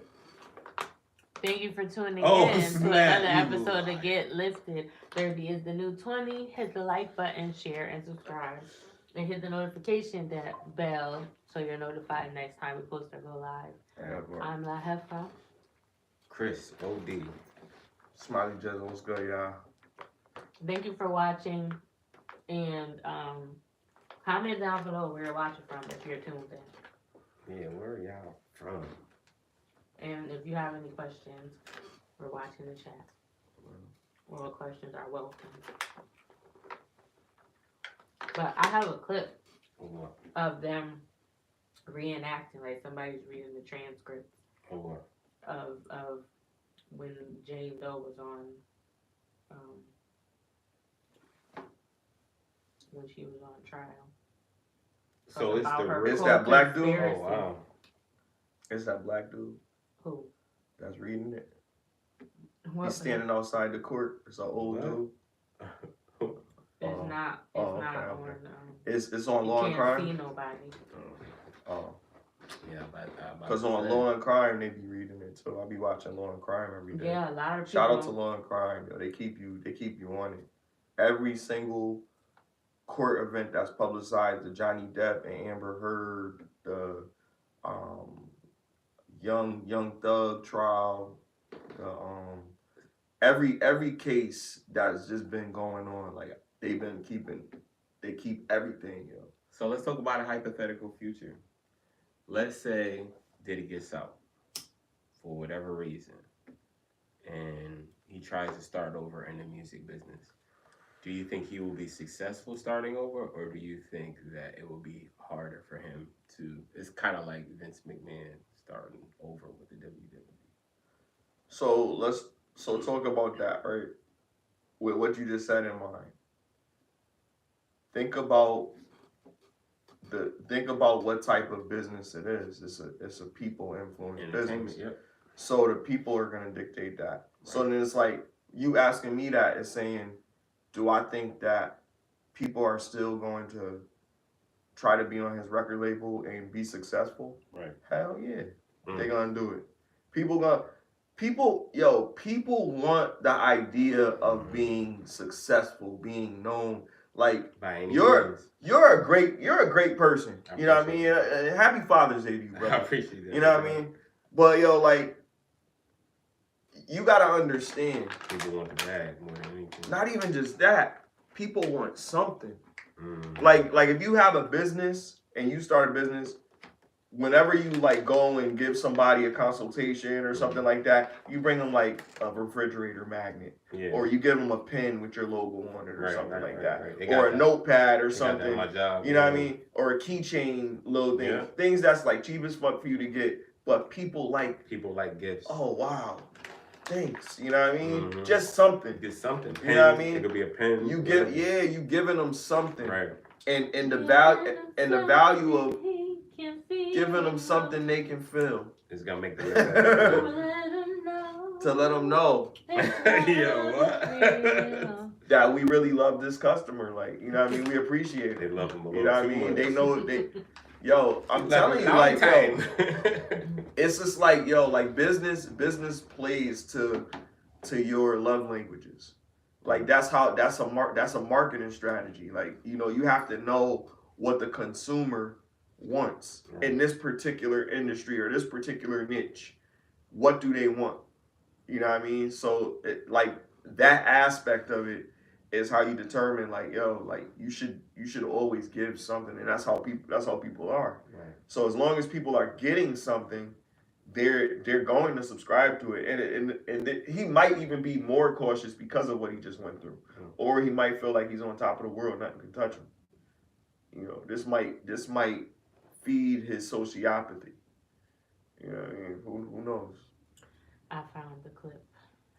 Thank you for tuning in to another episode of Get Lifted. 30 is the new 20. Hit the like button, share, and subscribe. And hit the notification bell so you're notified next time we post or go live. Yeah, bro. I'm La Jefa. Cris, OD. SmileyJizzle, what's good, y'all? Thank you for watching. And comment down below where you're watching from if you're tuned in. Yeah, where are y'all from? And if you have any questions, we're watching the chat. All questions are welcome. But I have a clip What? of them reenacting, like somebody's reading the transcript What? of when Jane Doe was on, when she was on trial. So it's About her It's that black dude? conspiracy. Oh wow. It's that black dude Who? that's reading it. What He's standing outside the court. It's an old What? dude. It's Oh. not. It's Oh, not okay, on. okay. It's on You Law and can't Crime. see nobody. Oh, Yeah, but because on Law and Crime they be reading it too. I be watching Law and Crime every day. Yeah, a lot of people. Shout out to Law and Crime, yo. They keep you on it. Every single court event that's publicized, the Johnny Depp and Amber Heard, the Young Thug trial, the every case that's just been going on, like they keep everything, yo. So let's talk about a hypothetical future. Let's say Diddy gets out for whatever reason, and he tries to start over in the music business. Do you think he will be successful starting over, or do you think that it will be harder for him to? It's kind of like Vince McMahon starting over with the WWE. So talk about that, right? With what you just said in mind. Think about what type of business it is. It's a people influenced business. Entertainment, yep. So the people are gonna dictate that. Right. So then it's like you asking me that is saying, do I think that people are still going to try to be on his record label and be successful? Right. Hell yeah. They're gonna do it. People want the idea of being successful, being known. Like you're a great person. You know what I mean? Happy Father's Day to you, brother. I appreciate that. You know what I mean? But yo, like, you gotta understand. People want the bag more than anything. Not even just that. People want something. Like if you have a business and you start a business, whenever you like go and give somebody a consultation or something like that, you bring them like a refrigerator magnet, or you give them a pen with your logo on it, or something like that, or a notepad or something. My job, you know what I mean? Or a keychain, little thing, things that's like cheap as fuck for you to get, but people like gifts. Oh wow, thanks. You know what I mean? Just something. Get something. You know what I mean? It could be a pen. You giving them something, right? And the value of giving them something they can feel. It's gonna make them to let them know. Yo, what? That we really love this customer. Like, you know what I mean? We appreciate it. They love them a little. You know what I mean? Much. They know they. Yo, I'm telling you, like, yo, it's just like, yo, like business plays to your love languages. Like that's a marketing strategy. Like, you know, you have to know what the consumer wants in this particular industry or this particular niche. What do they want? You know what I mean? So like that aspect of it is how you determine, like, yo, like you should always give something, and that's how people are. Right. So as long as people are getting something, they're going to subscribe to it, and he might even be more cautious because of what he just went through, or he might feel like he's on top of the world, nothing can touch him. You know, this might feed his sociopathy. You know what I mean? Who knows? I found the clip.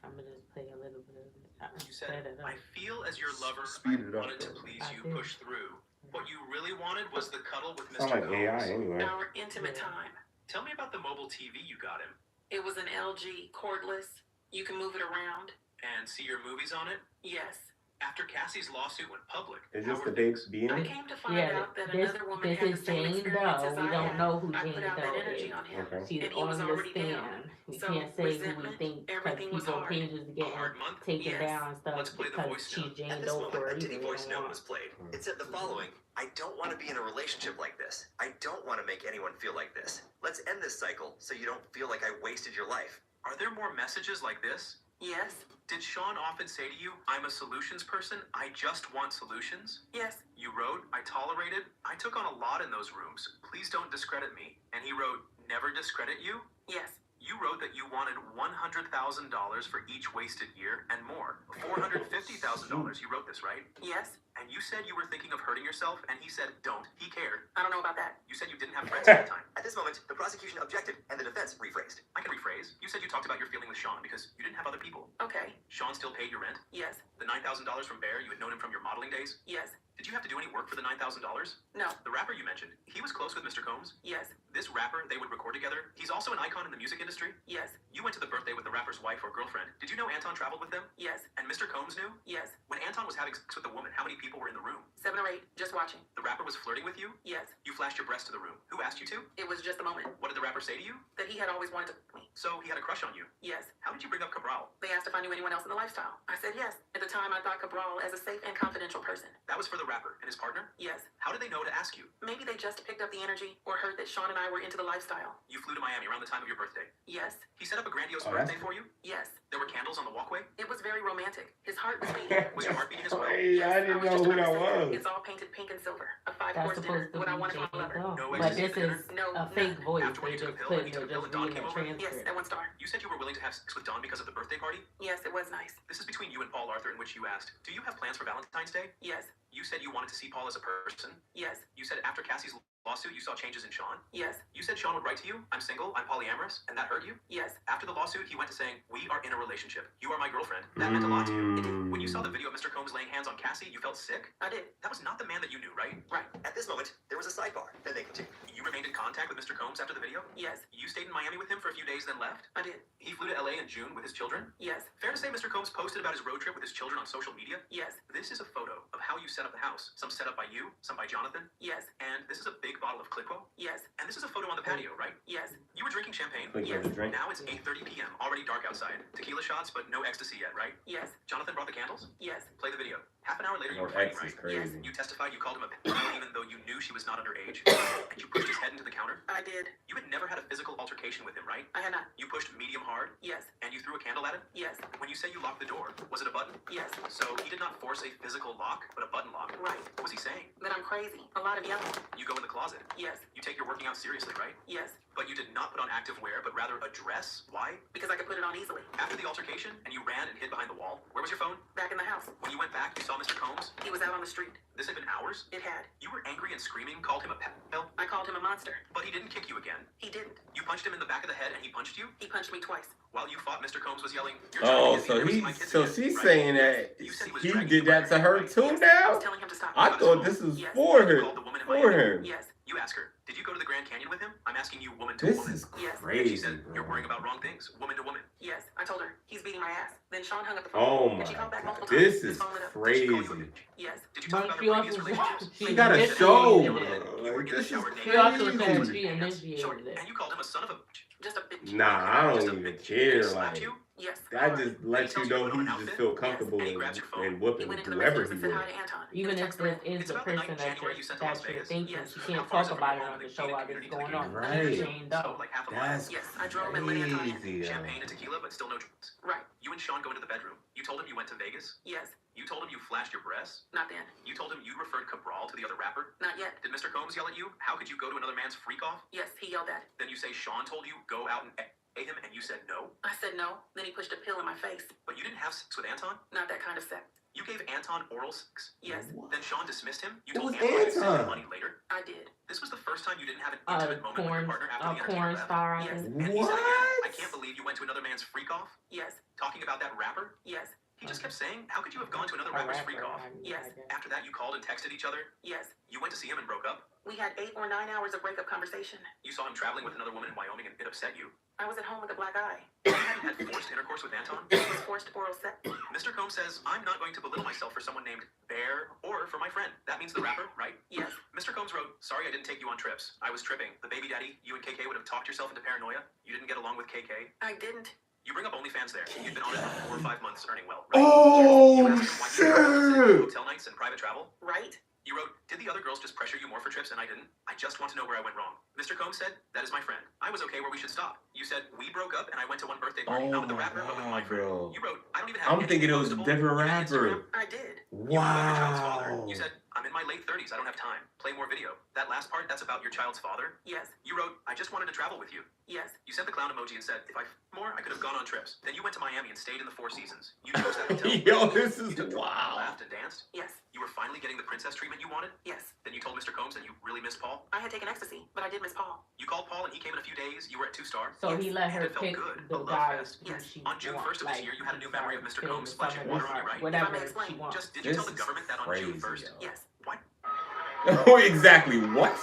I'm gonna just play a little bit of it. You said, I feel as your lover, I wanted to please you, push through. What you really wanted was the cuddle with Mr. Sound like Holmes. AI anyway. Our intimate time. Tell me about the mobile TV you got him. It was an LG cordless. You can move it around. And see your movies on it? Yes. After Cassie's lawsuit went public, Is this how the were babe things? being? I came to find Yeah, out that this another woman this had is the same Jane experience Doe. as We I don't had. know who I put Jane out that Doe energy is. on him. Okay. She's And he on was the already stand. down. We So, can't say who we resentment, think because everything was people hard. pages A getting hard month? taken Yes. down and stuff Let's play the because voice she's note. Jane At this Doe moment, for a a Diddy reason. They voice don't note want. was played. It said the following: I don't want to be in a relationship like this. I don't want to make anyone feel like this. Let's end this cycle so you don't feel like I wasted your life. Are there more messages like this? Yes. Did Sean often say to you, I'm a solutions person, I just want solutions? Yes. You wrote, I tolerated, I took on a lot in those rooms, please don't discredit me. And he wrote, never discredit you? Yes. You wrote that you wanted $100,000 for each wasted year and more. $450,000, you wrote this, right? Yes. And you said you were thinking of hurting yourself, and he said, don't. He cared. I don't know about that. You said you didn't have friends at the time. At this moment, the prosecution objected and the defense rephrased. I can rephrase. You said you talked about your feeling with Sean because you didn't have other people. Okay. Sean still paid your rent? Yes. The $9,000 from Bear, you had known him from your modeling days? Yes. Did you have to do any work for the $9,000? No. The rapper you mentioned, he was close with Mr. Combs? Yes. This rapper, they would record together. He's also an icon in the music industry. Yes. You went to the birthday with the rapper's wife or girlfriend. Did you know Anton traveled with them? Yes. And Mr. Combs knew? Yes. When Anton was having sex with the woman, how many people were in the room? 7 or 8. Just watching. The rapper was flirting with you? Yes. You flashed your breast to the room. Who asked you to? It was just a moment. What did the rapper say to you? That he had always wanted to me. So he had a crush on you. Yes. How did you bring up Cabral? They asked if I knew anyone else in the lifestyle. I said yes. At the time, I thought Cabral as a safe and confidential person. That was for the rapper and his partner? Yes. How did they know to ask you? Maybe they just picked up the energy or heard that Sean and I were into the lifestyle. You flew to Miami around the time of your birthday. Yes. He set up a grandiose Oh, birthday that's- for you? Yes. There were candles on the walkway? It was very romantic. His heart was beating. Was your heart beating as well? Hey, Yes, I didn't was know just who about that to say was. It's all painted pink and silver. A That's 5-course dinner. supposed to What I be wanted Jane from a lover. Doe. No But ecstasy this dinner? is No, a fake none. voice. After They you took a just pill put and it, you took a pill just and Don reading came a over? Yes, transcript. at 1 star. You said you were willing to have sex with Don because of the birthday party? Yes, it was nice. This is between you and Paul Arthur, in which you asked, do you have plans for Valentine's Day? Yes. You said you wanted to see Paul as a person. Yes. You said after Cassie's lawsuit, you saw changes in Sean. Yes. You said Sean would write to you, I'm single, I'm polyamorous, and that hurt you? Yes. After the lawsuit, he went to saying, we are in a relationship. You are my girlfriend. That meant a lot to you. When you saw the video of Mr. Combs laying hands on Cassie, you felt sick? I did. That was not the man that you knew, right? Right. At this moment, there was a sidebar. Then they continued. You remained in contact with Mr. Combs after the video? Yes. You stayed in Miami with him for a few days, then left? I did. He flew to LA in June with his children? Yes. Fair to say Mr. Combs posted about his road trip with his children on social media? Yes. This is a photo of how you set up the house. Some set up by you, some by Jonathan. Yes. And this is a big bottle of Clipse. Yes. And this is a photo on the patio, right? Yes. You were drinking champagne. Like Yes. a drink? Now it's 8:30 p.m. Already dark outside. Tequila shots, but no ecstasy yet, right? Yes. Jonathan brought the candles? Yes. Play the video. Half an hour later, you No, were fighting, X is right? crazy. You testified you called him a pedophile even though you knew she was not underage. And you pushed his head into the counter. I did. You had never had a physical altercation with him, right? I had not. You pushed medium hard, Yes. and you threw a candle at him? Yes. When you say you locked the door, was it a button? Yes. So he did not force a physical lock, but a button lock. Right. What was he saying? That I'm crazy. A lot of yelling. You go in the closet. Yes. You take your working out seriously, right? Yes. But you did not put on active wear, but rather a dress. Why? Because I could put it on easily. After the altercation, and you ran and hid behind the wall, where was your phone? Back in the house. When you went back, you saw Mr. Combs. He was out on the street. This had been hours. It had. You were angry and screaming, called him a pedophile, I called him a monster. but he didn't kick you again. He didn't. You punched him in the back of the head, and he punched you. He punched me twice. While you fought, Mr. Combs was yelling, "You're Oh, trying to so get me, he, never see my kids so again," she's right? saying that You said he was he dragging did you that to her right? too Yes. I now? was telling him to stop. I thought this was Yes. for You her, called the woman in for Miami. him. Yes. You ask her, did you go to the Grand Canyon with him? I'm asking you, woman to This woman. is Yes. And she crazy, said, you're bro. worrying about wrong things, woman to woman. Yes. I told her, he's beating my ass. Then Sean hung up the phone. Oh And my she called back multiple god, times. this His is phone lit up. crazy. Yes. Did you talk But about she your also previous said relationships? she She got a initiated show. it. You were in the This is shower naked. She also said crazy. she initiated it. And you called him a son of a... Just a bitch. Nah, I Just don't a even bitch. care. He slapped Like you? Yes. that hard. just lets you know he just feel comfortable And he grabs your phone. and He whooping went into the whoever messages he and said hi was. to Anton. Even if this is It's the about the night person in January you sent to Las that you're Vegas. thinking, Yes. she How can't far is talk it about from it home on to the the show while this community is to the going on. Right. Jane So, Doe. like half a That's mile. Yes. I drove and lit it on him. crazy. Champagne and tequila, but still no drugs. Right. You and Sean go into the bedroom. You told him you went to Vegas. Yes. You told him you flashed your breasts. Not then. You told him you referred Cabral to the other rapper. Not yet. Did Mr. Combs yell at you? How could you go to another man's freak off? Yes. He yelled at. Then you say Sean told you go out and A him, and you said no. I said no. Then he pushed a pill in my face. But you didn't have sex with Anton. Not that kind of sex. You gave Anton oral sex. Yes. What? Then Sean dismissed him. You It told was Anton to send Anton. him money later. I did. This was the first time you didn't have an A intimate moment with your porn, partner after a the entertainer porn left. star. I Yes. think. And he said again, I What? can't believe you went to another man's freak off. Yes. Talking about that rapper. Yes. He just kept saying, how could you have gone to another A rapper's rapper, freak off? Yes. I guess. After that, you called and texted each other. Yes. You went to see him and broke up. We had 8 or 9 hours of breakup conversation. You saw him traveling with another woman in Wyoming and it upset you. I was at home with a black eye. You hadn't had forced intercourse with Anton? It was forced oral sex. Mr. Combs says, I'm not going to belittle myself for someone named Bear or for my friend. That means the rapper, right? Yes. Mr. Combs wrote, sorry I didn't take you on trips. I was tripping. The baby daddy, you and KK would have talked yourself into paranoia. You didn't get along with KK. I didn't. You bring up OnlyFans there. You've been on it for 4 or 5 months earning well, right? Oh, You asked him why you shit. hotel nights and private travel. Right? You wrote, did the other girls just pressure you more for trips and I didn't? I just want to know where I went wrong. Mr. Combs said, that is my friend. I was okay where we should stop. You said, we broke up and I went to one birthday party, not with the rapper, but with my friend. bro. You wrote, I don't even have I'm thinking it was a postable. different You had Instagram. rapper. I did. You were your child's father. Wow. You said, I'm in my late 30s. I don't have time. Play more video. That last part, that's about your child's father. Yes. You wrote, I just wanted to travel with you. Yes. You sent the clown emoji and said, if I more, I could have gone on trips. Then you went to Miami and stayed in the Four Seasons. You chose that hotel. Yo, this is You took trips, wow. laughed and danced. Yes. You were finally getting the princess treatment you wanted. Yes. Then you told Mr. Combs that you really missed Paul. I had taken ecstasy, but I did miss Paul. You called Paul and he came in a few days. You were at 2-star. So he let her It felt pick good, the a love guy fest. who Yes. she On June wants, 1st of this year, you had a new memory of Mr. started Combs feeling splashing the water summer on you, right? Whatever If I may explain, she wants. Just did you tell the This government that on June crazy, 1st? yo. Yes. What? Oh, exactly. What?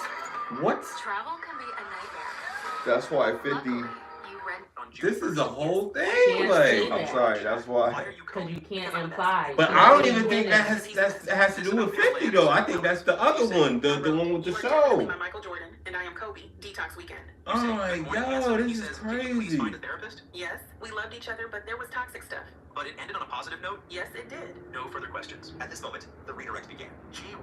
What? Travel can be a nightmare. That's why 50. Luckily, you rent. On June This is 1st? a whole Can't thing. say Like, I'm sorry, that's Why why. are you Because you can't Because I'm imply. but I don't even think that has to do with 50 though. I think that's the other one, the one with the You are definitely show. my Michael Jordan, and I am Kobe. Detox weekend. Oh my god, this is Can you please crazy. find a therapist? Yes. We loved each other, but there was toxic stuff. But it ended on a positive note. Yes, it did. No further questions. At this moment, the redirect began.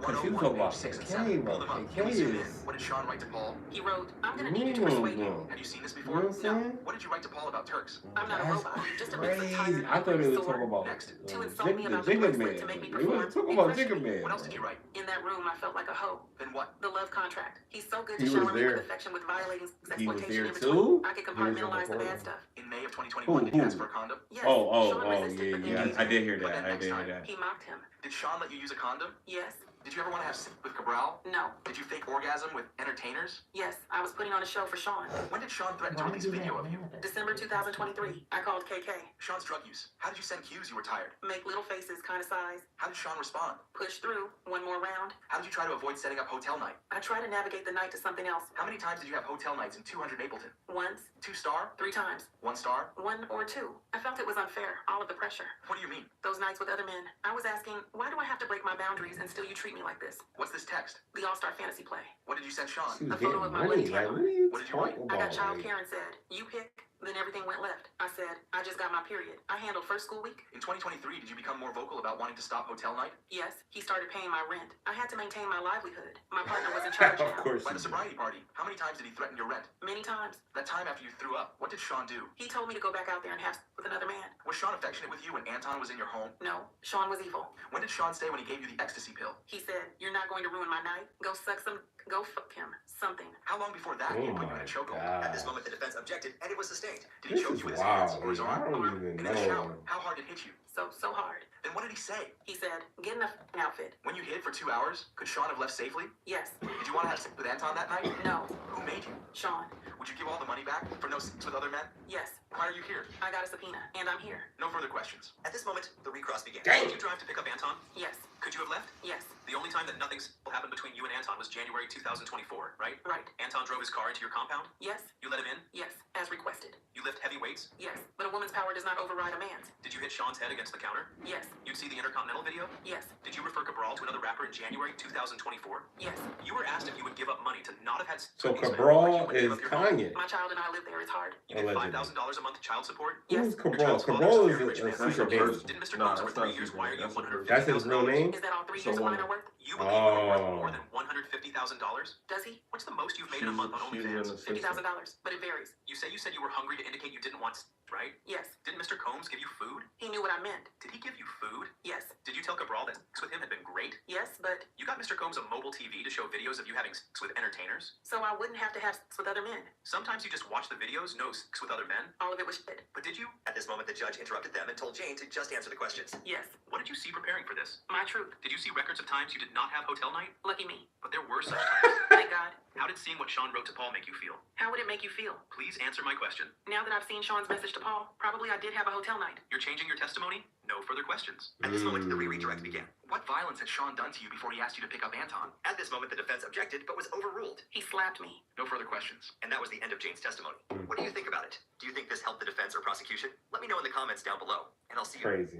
Cause she was talking about KK, Pull them bro. up. Can we zoom in? KK is. What did Sean write to Paul? He wrote, I'm gonna need you to persuade me. No. Have you seen this You know what before? I'm saying? What did you write to Paul about Turks? I'm not a That's robot. Just a bit crazy. tired, I thought it was sore. talking about Next. To insult me about the Jigga bracelet Man. to make me We was perform. talking It about crushed Jigga me. Man. What else did you write? In that room, I felt like a hoe. Then what? The love contract. He's so good to He shower was me there. with affection with violating sex He was exploitation there in between. too? I could He was on the compartmentalize the bad phone. stuff. In May of 2021, did you ask for a condom? Yes. Oh, Sean resisted, but then yeah. gave I in. did hear But that. then I did hear that. He mocked him. Did Sean let you use a condom? Yes. Did you ever want to have sex with Cabral? No. Did you fake orgasm with entertainers? Yes. I was putting on a show for Sean. When did Sean threaten to Why release do video that of you? matter? December 2023. I called KK. Sean's drug use. How did you send cues you were tired? Make little faces, kind of size. How did Sean respond? Push through. One more round. How did you try to avoid setting up hotel night? I try to navigate the night to something else. How many times did you have hotel nights in 200 Mapleton? Once. 2-star? 3 times. 1-star? 1 or 2. I felt it was unfair. All of the pressure. What do you mean? Those nights with other men. I was asking, why do I have to break my boundaries and still you treat me like this? What's this text? The All-Star Fantasy Play. What did you send Sean? She was A photo getting of my money. left Like, hand. what are you What did you write? talking I got about? child Like, care and said, you pick, then everything went left. I said, I just got my period. I handled first school week. In 2023, did you become more vocal about wanting to stop hotel night? Yes, he started paying my rent. I had to maintain my livelihood. My partner was in charge Of now. course. By she the did. sobriety party, how many times did he threaten your rent? Many times. That time after you threw up, what did Sean do? He told me to go back out there and have sex with another man. Was Sean affectionate with you when Anton was in your home? No, Sean was evil. When did Sean say when he gave you the ecstasy pill? He said, you're not going to ruin my night. Go suck some, go fuck him. Something. How long before that Oh did he put you in my a chokehold? At this god. moment, the defense objected, and it was sustained. Did he This choke is you with his hands wild. or his I arm? don't even And in the shower, know. how hard did it hit you? So hard. Then what did he say? He said, get in a f***ing outfit. When you hid for 2 hours, could Sean have left safely? Yes. Did you want to have sex with Anton that night? No. Who made you? Sean. Would you give all the money back for no sex with other men? Yes. Why are you here? I got a subpoena, and I'm here. No further questions. At this moment, the recross began. Did you drive to pick up Anton? Yes. Could you have left? Yes. The only time that nothing happened between you and Anton was January 2024, right? Right. Anton drove his car into your compound? Yes. You let him in? Yes. As requested. You lift heavy weights? Yes. But a woman's power does not override a man's. Did you hit Sean's head against the counter? Yes. You'd see the Intercontinental video? Yes. Did you refer Cabral to another rapper in January 2024? Yes. You were asked if you would give up money to not have had sex So with these men, Cabral or you would give is up your home. Kanye. My child and I live there. It's hard. You get Allegedly. $5,000 a month child support? Who Yes. is Your Cabral? child's father Cabral is is a rich a man. secret That's person. Didn't Mr. Nah, Combs over that's 3 not years secret. wire you That's a person. That's his real name? Is that all 3 So years of mine what? are worth? You believe you are worth Oh. more than $150,000? Does he? What's the most you've made in a month on She's an OnlyFans? assistant. $50,000. But it varies. You said you were hungry to indicate you didn't want sex, right? Yes. Didn't Mr. Combs give you food? He knew what I meant. Did he give you food? Yes. Did you tell Cabral that sex with him had been great? Yes, but You got Mr. Combs a mobile TV to show videos of you having sex with entertainers? so I wouldn't have to have sex with other men. Sometimes you just watch the videos, no sex with other men. All of it was shit. But did you? At this moment, the judge interrupted them and told Jane to just answer the questions. Yes. What did you see preparing for this? My truth. Did you see records of times you did not have hotel night? Lucky me. But there were such times. Thank God. How did seeing what Sean wrote to Paul make you feel? How would it make you feel? Please answer my question. Now that I've seen Sean's message to Paul, probably I did have a hotel night. You're changing your testimony? No further questions. At this moment, the redirect began. What violence had Sean done to you before he asked you to pick up Anton? At this moment, the defense objected, but was overruled. He slapped me. No further questions. And that was the end of Jane's testimony. What do you think about it? Do you think this helped the defense or prosecution? Let me know in the comments down below, and I'll see you. Crazy.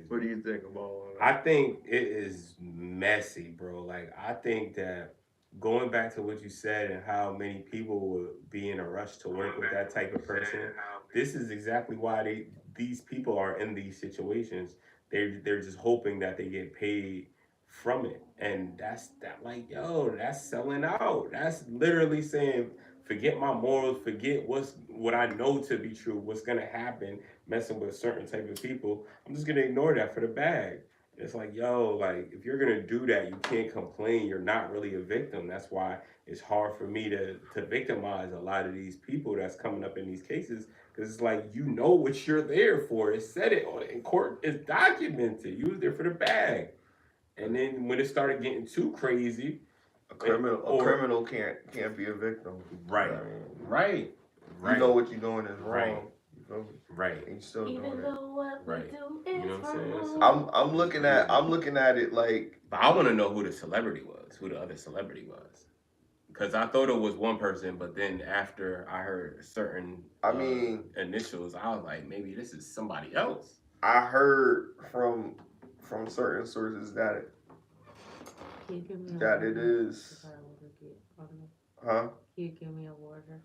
What do you think about all that? I think it is messy, bro. Like, I think that going back to what you said and how many people would be in a rush to work with that type of person, this is exactly why these people are in these situations. They're just hoping that they get paid from it. And that's selling out. That's literally saying, forget my morals, forget what I know to be true, what's gonna happen, messing with certain type of people. I'm just gonna ignore that for the bag. It's like, if you're gonna do that, you can't complain. You're not really a victim. That's why it's hard for me to victimize a lot of these people that's coming up in these cases, because it's like, you know what you're there for. It said it in court. It's documented. You was there for the bag. And then when it started getting too crazy, a criminal can't be a victim. Right. Right. You know what you're doing is wrong. Right. And you still Even doing though what we do is You know what I'm saying? wrong. I'm looking at it like. But I want to know who the celebrity was, who the other celebrity was, because I thought it was one person, but then after I heard certain initials, I was like, maybe this is somebody else. I heard from certain sources that it is. Huh? Can you give me a water?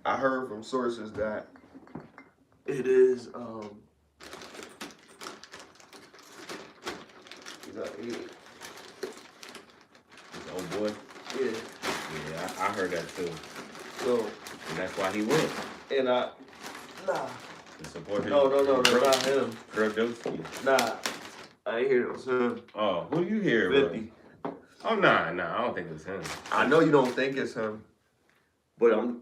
I heard from sources that it is Oh boy. Yeah, I heard that too. So And that's why he went. And to support his no, not him. Grodowski. Nah, I ain't hear it was him. Oh, who you hear? 50. Oh nah, I don't think it was him. I know you don't think it's him, but I'm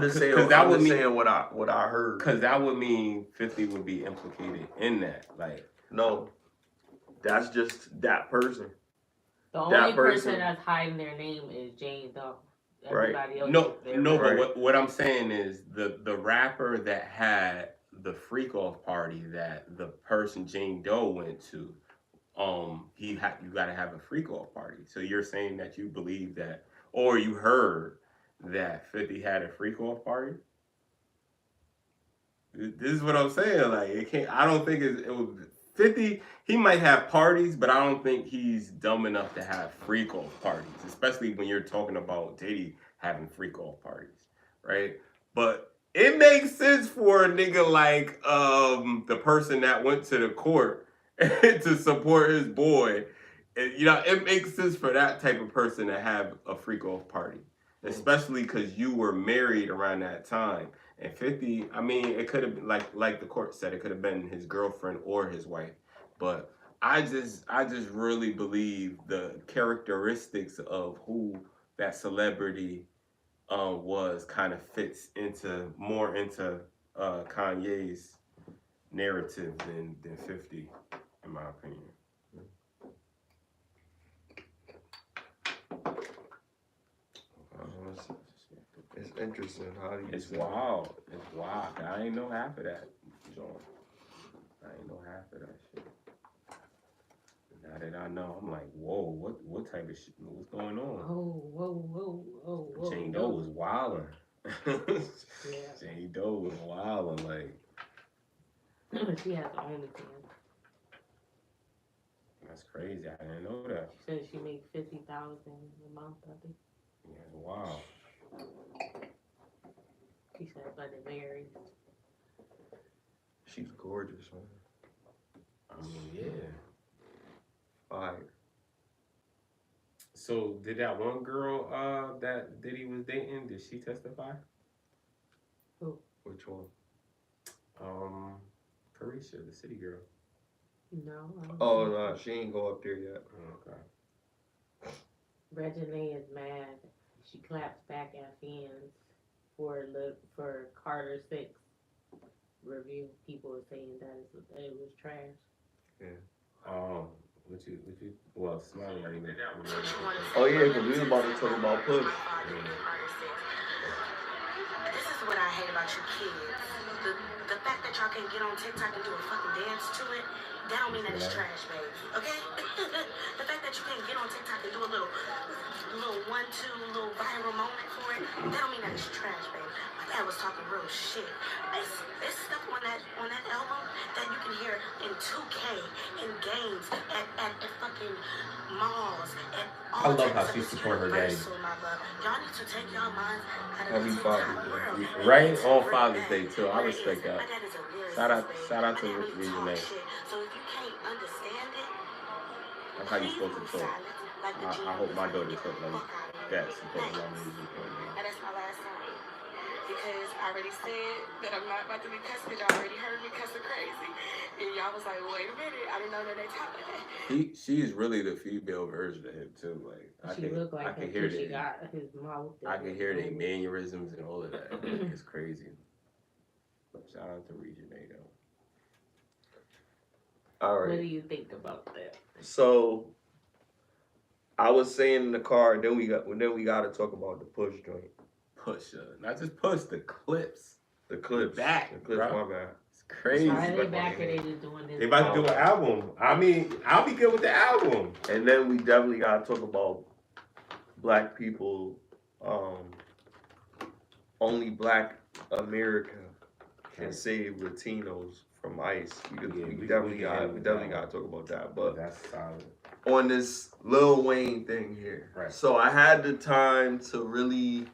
just saying what I heard. Because that would mean 50 would be implicated in that. Like, no, that's just that person. The only person that's hiding their name is Jane Doe. Everybody else but what I'm saying is the rapper that had the freak off party that the person Jane Doe went to, you gotta have a freak off party. So you're saying that you believe that, or you heard that 50 had a freak off party? This is what I'm saying. Like, it can't. I don't think it was 50. He might have parties, but I don't think he's dumb enough to have freak off parties, especially when you're talking about Diddy having freak off parties, right? But it makes sense for a nigga like the person that went to the court to support his boy. It makes sense for that type of person to have a freak off party, especially because you were married around that time. And 50, I mean, it could have been like the court said, it could have been his girlfriend or his wife. But I just really believe the characteristics of who that celebrity was kind of fits more into Kanye's narrative than 50, in my opinion. It's interesting how you. It's wild. It's wild. I ain't know half of that, John. I ain't know half of that shit. Now that I know, I'm like, whoa, what type of shit? What's going on? Whoa. Jane Doe was wilding. Yeah. Jane Doe was wilding, like. She has OnlyFans. That's crazy. I didn't know that. She said she makes $50,000 a month, I think. Yeah, wow. She said, but it varies. She's gorgeous, man. I mean, yeah. Fire. So, did that one girl that Diddy was dating, did she testify? Who? Which one? Carisha, the city girl. No. Oh, no, she ain't go up there yet. Okay. Reginae is mad. She claps back at fans for Carter 6 review. People are saying that it was trash. Yeah. Well, Smiley already made that. Oh yeah, because we was about to talk about push. This is what I hate about you kids. the fact that y'all can't get on TikTok and do a fucking dance to it, that don't mean that it's trash, baby. Okay? The fact that you can't get on TikTok and do a little 1-2 little viral moment for it, that don't mean that it's trash, baby. My dad was talking real shit. It's stuff on that album that you can hear in 2K, in games, at fucking malls, at all I love how types she of support her daddy. Universal, my love. Y'all need to take y'all minds out of Happy the Father's TikTok Day. world. Right And on bring Father's back Day too. I where it respect is. that. My dad is a lyricist, Shout out baby. to My dad really Region talk A. shit. So if you can't understand it, That's how you please supposed move to talk. silent. Like the I hope my daughter Get talk the like fuck out of here. that. Support my Thanks. music. And that's my last song. Because I already said that I'm not about to be cussing because y'all already heard me cussing crazy. And y'all was like, wait a minute, I didn't know that they talked like that. She is really the female version of him too. Like She look like I can him hear too. She the got his mouth. I can hear the mannerisms and all of that. It's crazy. Shout out to Region A though. All What right. do you think about that? So I was saying in the car, then we got to talk about the push joint. Push, not just push, the Clipse. The Clipse. Back, The Clipse, bro. my bad. It's crazy. Are they back or they just doing this? They about to do an album. I mean, I'll be good with the album. And then we definitely got to talk about black people, only Black America can save Latinos from ICE. We definitely got to talk about that. But That's solid. on this Lil Wayne thing here. Right. So I had the time to really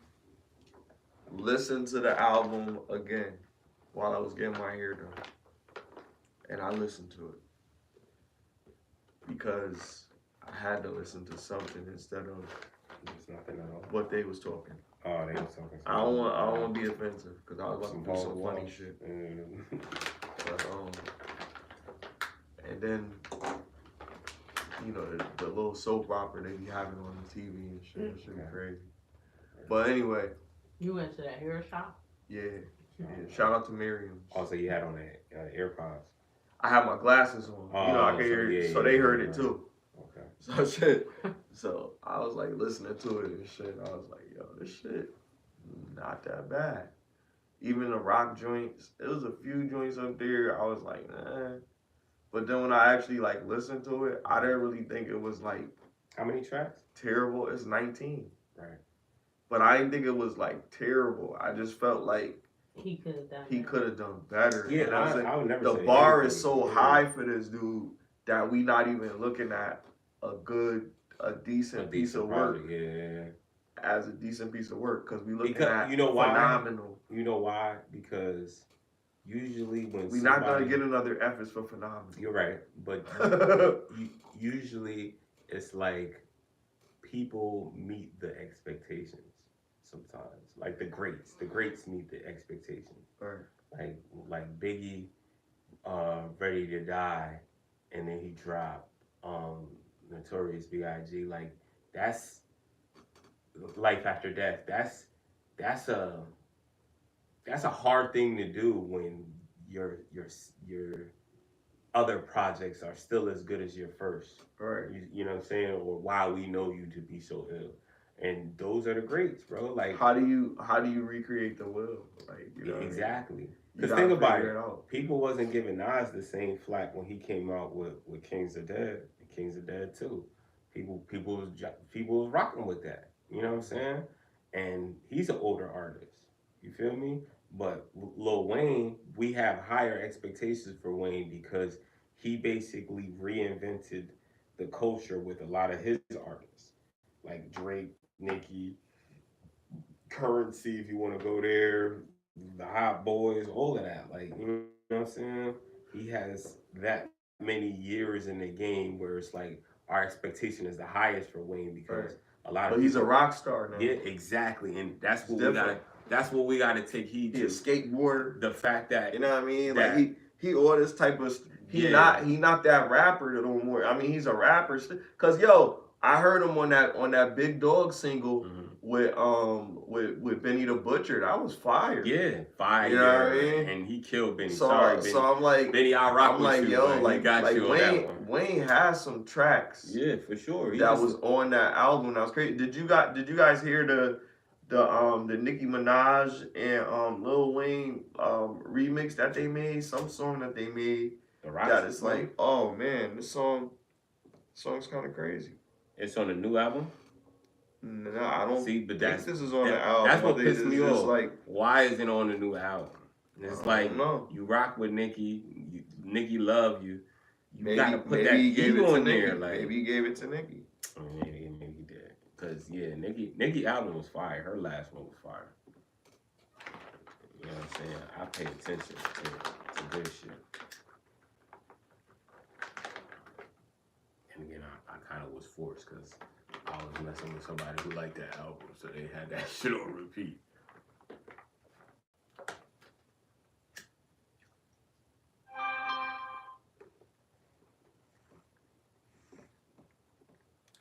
listen to the album again while I was getting my hair done. And I listened to it because I had to listen to something instead of There's nothing at all. what they was talking. Oh, they was talking. I don't want to be offensive because I was about to do some Paul funny Walsh. shit. Mm. But, and then, you know, the little soap opera they be having on the TV and shit. That shit be crazy. But anyway. You went to that hair shop? Yeah. Shout out to Miriam. Also, you had on that AirPods. I had my glasses on. Oh, You know, I could hear it. So they heard it too. Okay. So shit. So I was like listening to it and shit. I was like, yo, this shit not that bad. Even the rock joints, it was a few joints up there. I was like, nah. But then when I actually like listened to it, I didn't really think it was like How many tracks? terrible. It's 19. Right. But I didn't think it was like terrible. I just felt like he could have done better. Yeah, And I would never the say bar anything. is so high for this dude that we not even looking at a decent piece of work project, yeah. as a decent piece of work because we looking Because at you know why? phenomenal. You know why? Because usually when We not gonna get another F for phenomenal. You're right, but usually it's like people meet the expectations. Sometimes, like the greats meet the expectations. Right. Like Biggie, Ready to Die, and then he dropped Notorious B.I.G. Like that's Life After Death. That's a hard thing to do when your other projects are still as good as your first. Right. You know what I'm saying? Or why we know you to be so ill. And those are the greats, bro. Like how do you recreate the will? Like you know exactly. Because think about it. People wasn't giving Nas the same flack when he came out with Kings of Dead and Kings of Dead 2. People was rocking with that. You know what I'm saying? And he's an older artist. You feel me? But Lil Wayne, we have higher expectations for Wayne because he basically reinvented the culture with a lot of his artists. Like Drake, Nicki, Currency, if you want to go there, the Hot Boys, all of that. Like, you know what I'm saying? He has that many years in the game where it's like our expectation is the highest for Wayne because a lot of But he's a rock star now. Yeah, exactly. And that's what we gotta take heed to. He's a skateboarder. The fact that you know what I mean? Like he all this type of he not that rapper no more. I mean he's a rapper cause I heard him on that Big Dog single with Benny the Butcher. That was fire. Yeah, fire. You know what I mean? And he killed Benny. So, Sorry, Benny. So I'm like, Benny, I'll rock with you. Yo, like Wayne has some tracks. Yeah, for sure. That was on that album. That was great. Did you guys hear the Nicki Minaj and Lil Wayne remix that they made, some song that they made The that Roxy is song? like, oh man, this song's kind of crazy. It's on the new album. No, I don't See, but think that's this is on the that, album. that's what I think pissed this me is just off. like, Why is it on the new album? And it's I like don't know. you rock with Nicki, Nicki love you. You gotta put maybe that he heat gave it to on Nicki. there. Like Maybe he gave it to Nicki. maybe he did. Cause yeah, Nicki album was fire. Her last one was fire. You know what I'm saying? I pay attention to good shit. And again, I kind of was forced because I was messing with somebody who liked that album, so they had that shit on repeat.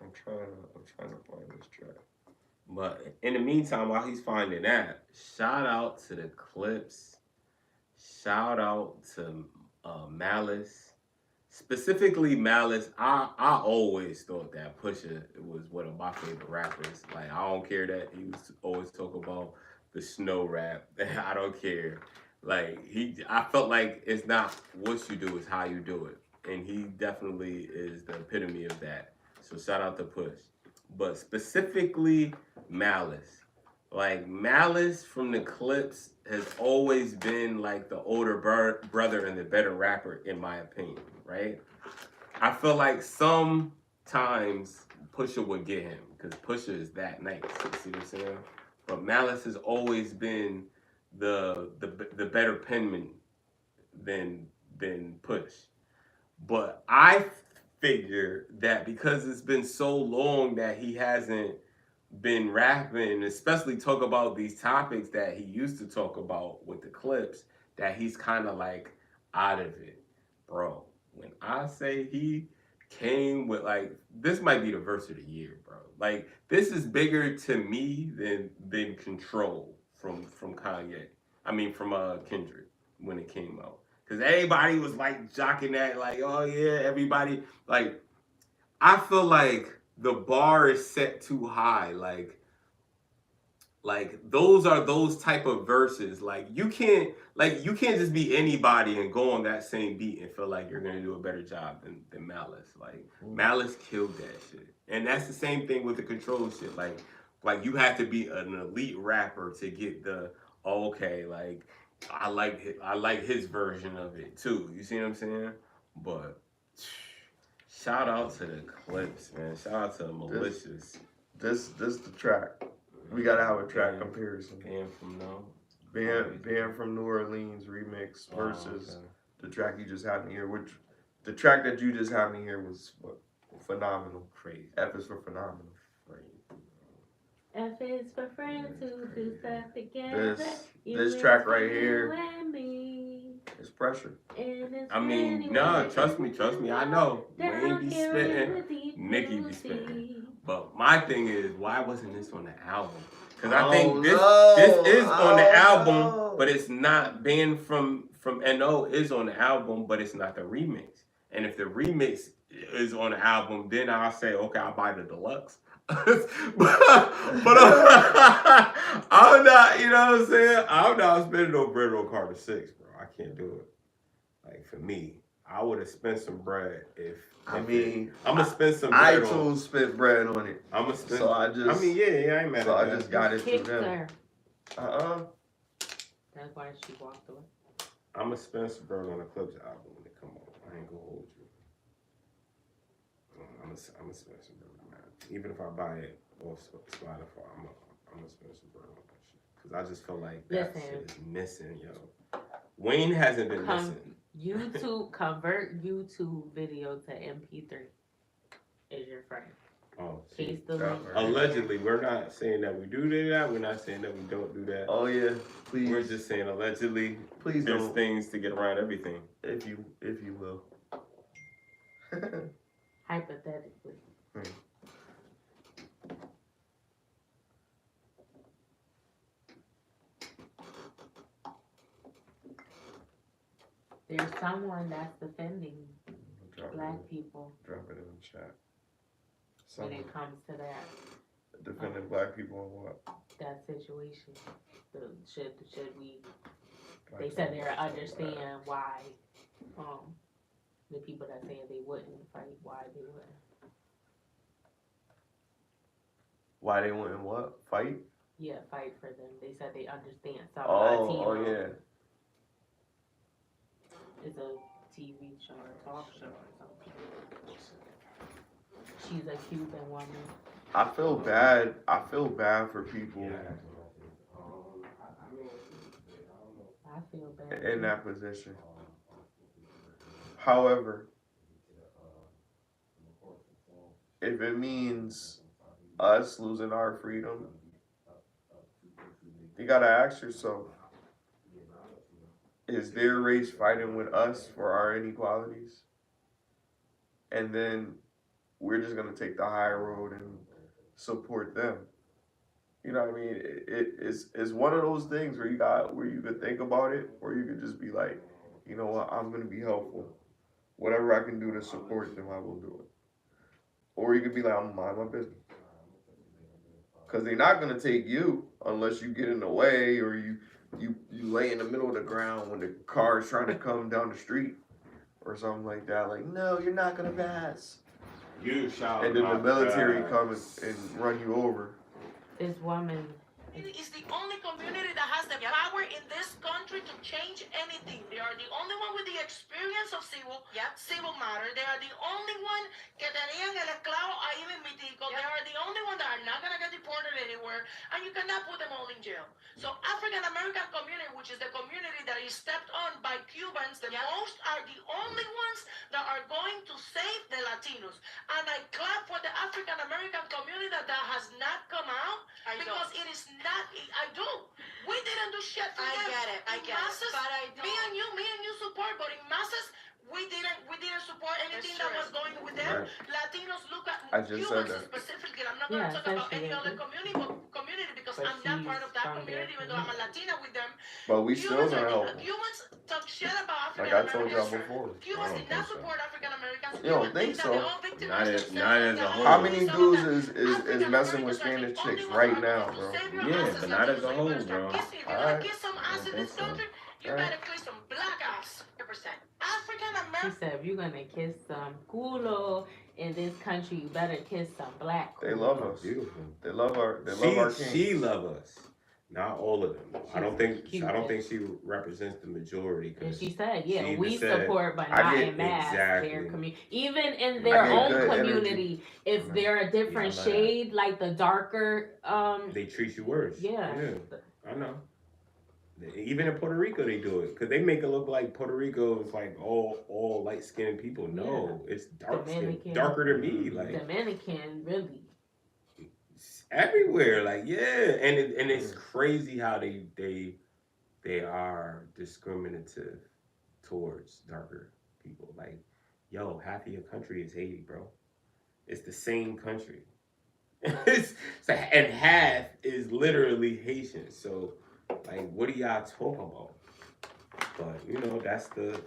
I'm trying to find this track. But in the meantime, while he's finding that, shout out to the Clipse. Shout out to Malice. Specifically Malice. I always thought that Pusha was one of my favorite rappers. Like, I don't care that he was always talking about the snow rap. I don't care. Like, I felt like it's not what you do, it's how you do it. And he definitely is the epitome of that. So shout out to Push. But specifically Malice. Like, Malice from the Clipse has always been like the older brother and the better rapper, in my opinion, right? I feel like sometimes Pusha would get him because Pusha is that nice. You see what I'm saying? But Malice has always been the better penman than Push. But I figure that because it's been so long that he hasn't been rapping, especially talk about these topics that he used to talk about with the Clipse, that he's kind of like out of it. Bro, when I say he came with like, this might be the verse of the year, bro. Like, this is bigger to me than Control from Kanye. I mean, from Kendrick when it came out. Because everybody was like jocking that, like, oh yeah, everybody, like, I feel like the bar is set too high. Like those are those type of verses. Like you can't just be anybody and go on that same beat and feel like you're gonna do a better job than Malice. Like Malice killed that shit. And that's the same thing with the Control shit. Like you have to be an elite rapper to get the okay, like I like his version of it too. You see what I'm saying? But shout out to the Clipse, man. Shout out to the Malicious. This the track. We gotta have a track comparison. Band from Band from New Orleans remix versus the track you just had me here. Which the track that you just had me here was phenomenal. Crazy. F is for phenomenal. F is for friends who do stuff together. This track right here is pressure. I mean, no, trust me, I know. Wayne be spitting, Nicki be spitting. But my thing is, why wasn't this on the album? Because I think this is on the album, but it's not. Band from NO is on the album, but it's not the remix. And if the remix is on the album, then I'll say, okay, I'll buy the deluxe. but I'm not, you know what I'm saying? I'm not spending no bread on Carter 6, bro. I can't do it. Like, for me, I would have spent some bread if I'm gonna spend some bread iTunes spent bread on it. I'm gonna spend. So I ain't mad at that. So I just got it through Kicked them. her. That's why she walked away. I'm gonna spend some bread on the Clipse album when it come out. I ain't gonna hold you. I'm gonna spend some bread on that. Even if I buy it off Spotify, I'm gonna spend some bread on that shit. Cause I just feel like that shit is missing, yo. Wayne hasn't been missing. Convert YouTube video to MP3 is your friend. Oh, Paste the link. Allegedly, we're not saying that we do that. We're not saying that we don't do that. Oh yeah, please. We're just saying allegedly. Please there's don't. things to get around everything. If you will. Hypothetically. There's someone that's defending black people. Drop it in the chat. When it comes to that. Defending black people on what? that situation? Should we? They said they understand why. The people that say they wouldn't fight, why they wouldn't. Why they wouldn't what? Fight? Yeah, fight for them. They said they understand. Some Oh Latino. yeah. It's a TV show or talk show or something. She's a Cuban woman. I feel bad. I feel bad for people I feel bad. in that position. However, if it means us losing our freedom, you gotta ask yourself, is their race fighting with us for our inequalities? And then we're just gonna take the high road and support them. You know what I mean? It's one of those things where you could think about it, or you could just be like, you know what, I'm gonna be helpful. Whatever I can do to support them, I will do it. Or you could be like, I'm gonna mind my business. Cause they're not gonna take you unless you get in the way or you lay in the middle of the ground when the car is trying to come down the street or something like that. Like, no, you're not gonna pass. You shout. And then the military come and run you over. This woman. It's the only community that has the power in this country to change anything. They are the only one with the experience of civil matter. They are the only one que tenían el esclavo ahí mismitico. They are the only one that are not going to get deported anywhere. And you cannot put them all in jail. So African American community, which is the community that is stepped on by Cubans, the most are the only ones that are going to save the Latinos. And I clap for the African American community that has not come out because it is not. I do. We didn't do shit for them. I get it. But I don't. Me and you support, but in masses, we didn't support anything that was going with them. Right. Latinos look at Cubans specifically. I'm not going to talk about any other community because I'm not part of that community, even though I'm a Latina with them. But we still gonna help. Cubans talk shit about African Like I told Americans. y'all before. Cubans did not support African Americans. You don't think so? Not as a whole. How many dudes is messing with Spanish chicks right now, bro? Yeah, but not as a whole, bro. If you're gonna kiss some ass in this country, you better kiss some black ass. 100%. African She American. said, if you're gonna kiss some culo in this country, you better kiss some black. They love us. Beautiful. They love our king. She love us. Not all of them. I don't think Cuban. she represents the majority. And she said, yeah, she we said, support, but not in mass. exactly. Their community, even in their own community, if they're a different shade, like the darker, they treat you worse. Yeah. I know. Even in Puerto Rico, they do it because they make it look like Puerto Rico is like all light skinned people. No, it's dark skin, darker than me. Like Dominican, really. Everywhere, like and it's crazy how they are discriminative towards darker people. Like, yo, half of your country is Haiti, bro. It's the same country, and half is literally Haitian. So, like, what are y'all talking about? But you know, that's the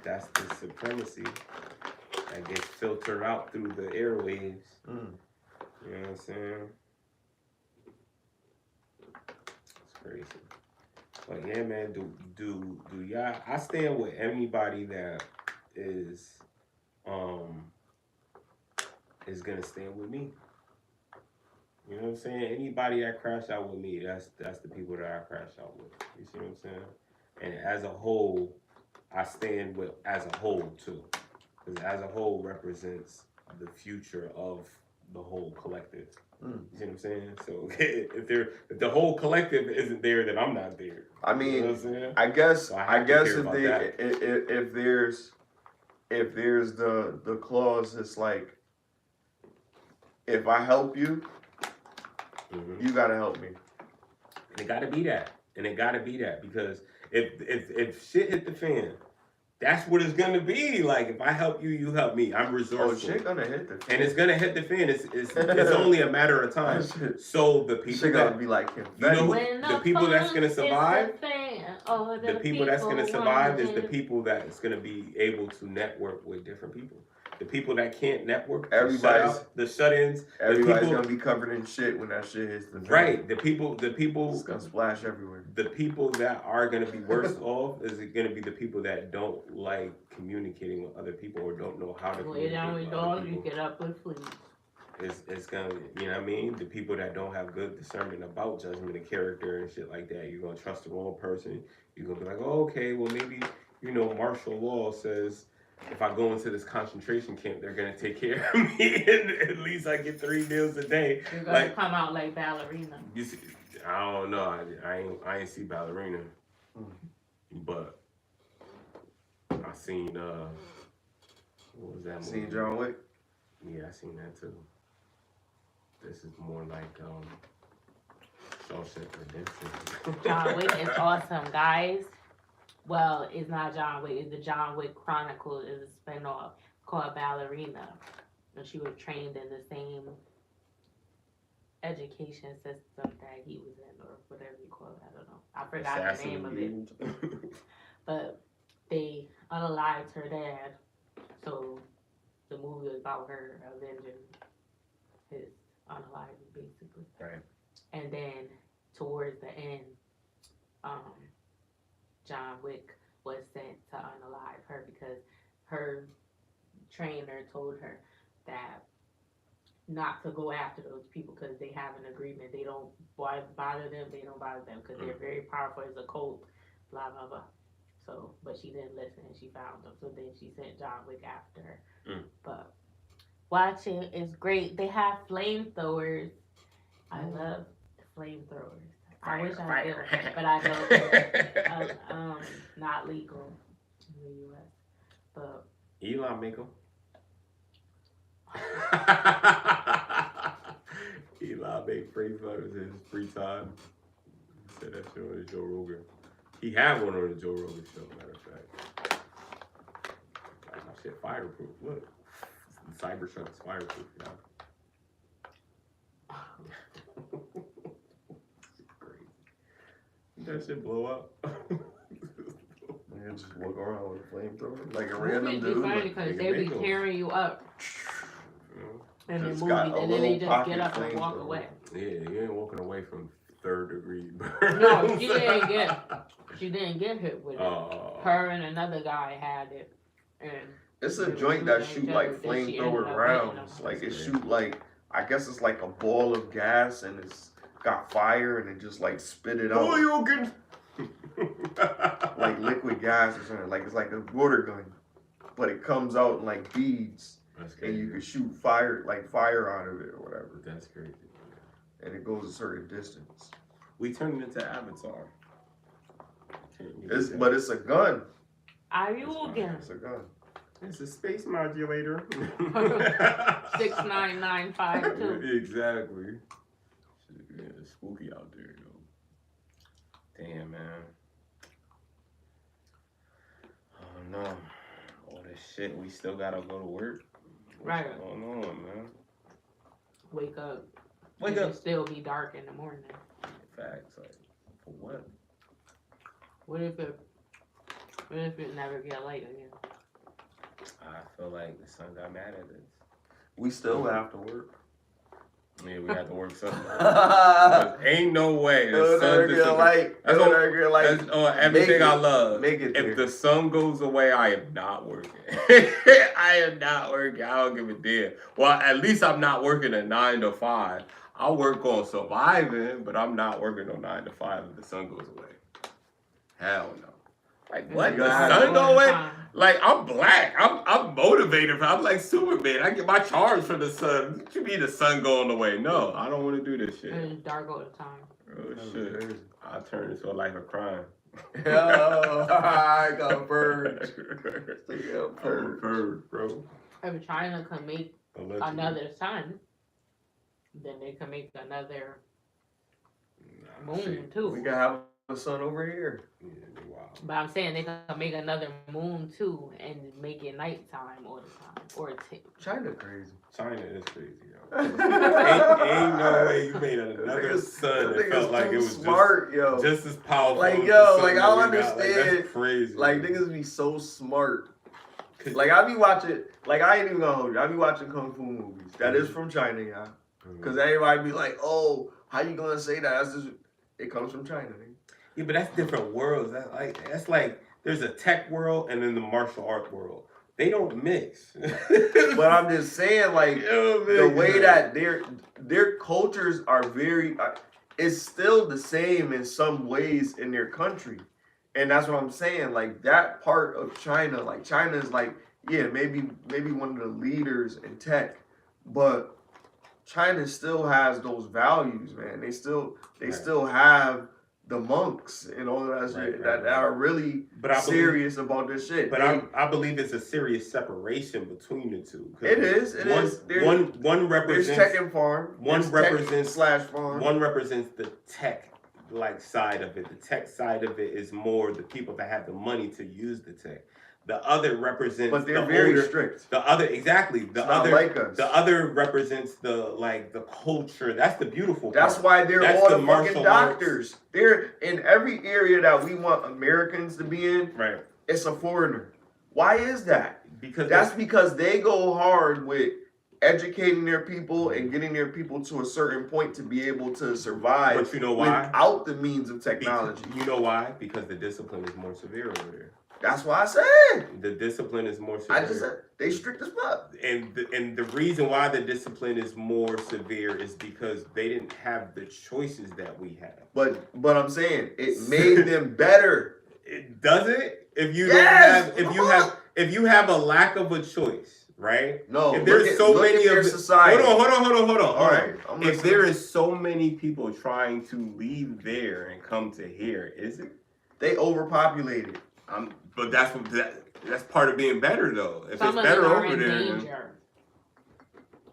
supremacy that gets filtered out through the airwaves. You know what I'm saying? Crazy. But yeah, man, do y'all? I stand with anybody that is gonna stand with me. You know what I'm saying? Anybody that crash out with me, that's the people that I crash out with. You see what I'm saying? And as a whole, I stand with as a whole too, because as a whole represents the future of the whole collective. You see what I'm saying? So if the whole collective isn't there, then I'm not there. I mean, you know what I'm saying? I guess So if there's the clause, it's like, if I help you, you gotta help me. And it gotta be that. Because if shit hit the fan, that's what it's gonna be. Like, if I help you, you help me. I'm resourceful. Oh, shit gonna hit the fan. And it's gonna hit the fan. It's only a matter of time. So the people shit that gonna be like him. You know, the people that's gonna survive. The people that's gonna survive is the people that's gonna be able to network with different people. the people that can't network, Everybody's- the shut-ins, Everybody's gonna be covered in shit when that shit hits the fan. right. The people, It's gonna splash everywhere. the people that are gonna be worse off is gonna be the people that don't like communicating with other people or don't know how to Lay down communicate with with other dogs, you people. get up with fleas. It's gonna, you know what I mean? The people that don't have good discernment about judgment of character and shit like that, you're gonna trust the wrong person. You're gonna be like, oh, okay, well maybe, martial law says if I go into this concentration camp, they're gonna take care of me and at least I get 3 meals a day. You're gonna come out like ballerina. You see, I don't know. I ain't see ballerina, but I seen what was that movie? Seen John Wick? Yeah, I seen that too. This is more like Shawshank Redemption. John Wick is awesome, guys. Well, it's not John Wick. It's the John Wick Chronicles. It's a spinoff called Ballerina. And she was trained in the same education system that he was in, or whatever you call it. I don't know. I forgot the name of it. But they unalived her dad. So the movie was about her avenging his unaliving, basically. Right. And then towards the end, John Wick was sent to unalive her because her trainer told her that not to go after those people because they have an agreement. They don't bother them. They don't bother them because they're very powerful. It's a cult, blah, blah, blah. So, but she didn't listen and she found them. So then she sent John Wick after her. But watch it. It's great. They have flamethrowers. I love flamethrowers. I wish I did, but I don't. Not legal in the U.S. But Elon make them. Elon make flamethrowers in his free time. He said that shit on the Joe Rogan. He had one on the Joe Rogan show, matter of fact. Like my shit fireproof. Look. Cybertruck is fireproof now. Crazy. That shit blow up. You just walk around with a flamethrower like a movies random be dude. funny Like, because they be tearing you up in the Just movie, got a and then they little just pocket get up and flamethrower. walk away. Yeah, you ain't walking away from 3rd degree burn. No, she didn't get hit with it. Her and another guy had it, and it's a they were joint that shooting shoot each like other, then she ended flamethrower up rounds. hitting Like them. it shoot like, I guess it's like a ball of gas and it's got fire and it just like spit it out. you can. Like liquid gas or something. Like it's like a water gun, but it comes out in like beads, That's and crazy. you can shoot fire out of it or whatever, That's crazy. and it goes a certain distance. We turned it into Avatar. But it's a gun. Are you again? It's a gun. It's a space modulator. 69952. Exactly. Yeah, it's spooky out there, yo. Damn, man. Oh no. All this shit, we still gotta go to work. Right. What's going on, man? Wake up. Wake It'll up. still be dark in the morning. Facts, like, for what? What if it never get light again? I feel like the sun got mad at us. We still have to work. Yeah, we have to work something. 'Cause ain't no way the sun That's on everything I love. Make it there. If the sun goes away, I am not working. I am not working. I don't give a damn. Well, at least I'm not working a 9 to 5. I'll work on surviving, but I'm not working on 9 to 5 if the sun goes away. Hell no. Like what? You The gotta sun have go away? time. Like I'm black. I'm motivated. I'm like Superman. I get my charge from the sun. What you mean the sun going away? No, I don't want to do this shit. And it's dark all the time. Oh shit. I turn into a life of crime. Yo, I got purged. I'm a purge, bro. If China can make another sun, then they can make another moon too. We can have the sun over here. Yeah, wow. But I'm saying they can make another moon too and make it nighttime all the time. Or China crazy. China is crazy, yo. ain't no way you made another sun that felt like it was smart, yo. just as powerful. Like, as yo, the sun like, that I don't we got. Like, understand. that's crazy. Like man. niggas be so smart. Like I be watching, like I ain't even gonna hold you. I be watching kung fu movies. That is from China, y'all. Cause everybody be like, "Oh, how you gonna say that?" That's just, it comes from China. Nigga. Yeah, but that's different worlds. That's like there's a tech world and then the martial art world. They don't mix. But I'm just saying, like the way that their cultures are very, it's still the same in some ways in their country, and that's what I'm saying. Like that part of China, like China is like, yeah, maybe one of the leaders in tech, but China still has those values, man. They still have the monks and all of that shit that are really serious about this shit. But I believe it's a serious separation between the two. It is. One represents tech and farm. One represents /farm. One represents the tech side of it. The tech side of it is more the people that have the money to use the tech. The other represents, but they're very strict. The other, exactly. The other, like us. The other represents the culture. That's the beautiful part. That's why they're all the fucking doctors. Arts. They're in every area that we want Americans to be in. Right. It's a foreigner. Why is that? Because because they go hard with educating their people and getting their people to a certain point to be able to survive. But you know why? Without the means of technology. You know why? Because the discipline is more severe over there. That's why I said the discipline is more severe. I just said they strict as fuck. And the reason why the discipline is more severe is because they didn't have the choices that we have. But I'm saying it made them better. It does it? If you don't have if you have a lack of a choice, right? No. If there's so many of society. Hold on. All right. If there is so many people trying to leave there and come to here, is it? They overpopulated. But that's part of being better though. If some it's better over in there, danger.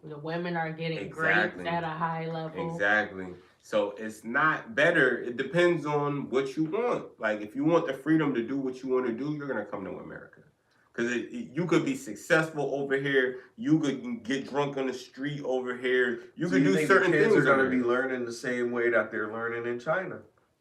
The women are getting grapes at a high level. Exactly. So it's not better. It depends on what you want. Like if you want the freedom to do what you want to do, you're gonna come to America. Because you could be successful over here. You could get drunk on the street over here. You could do certain things. Kids are gonna be learning the same way that they're learning in China.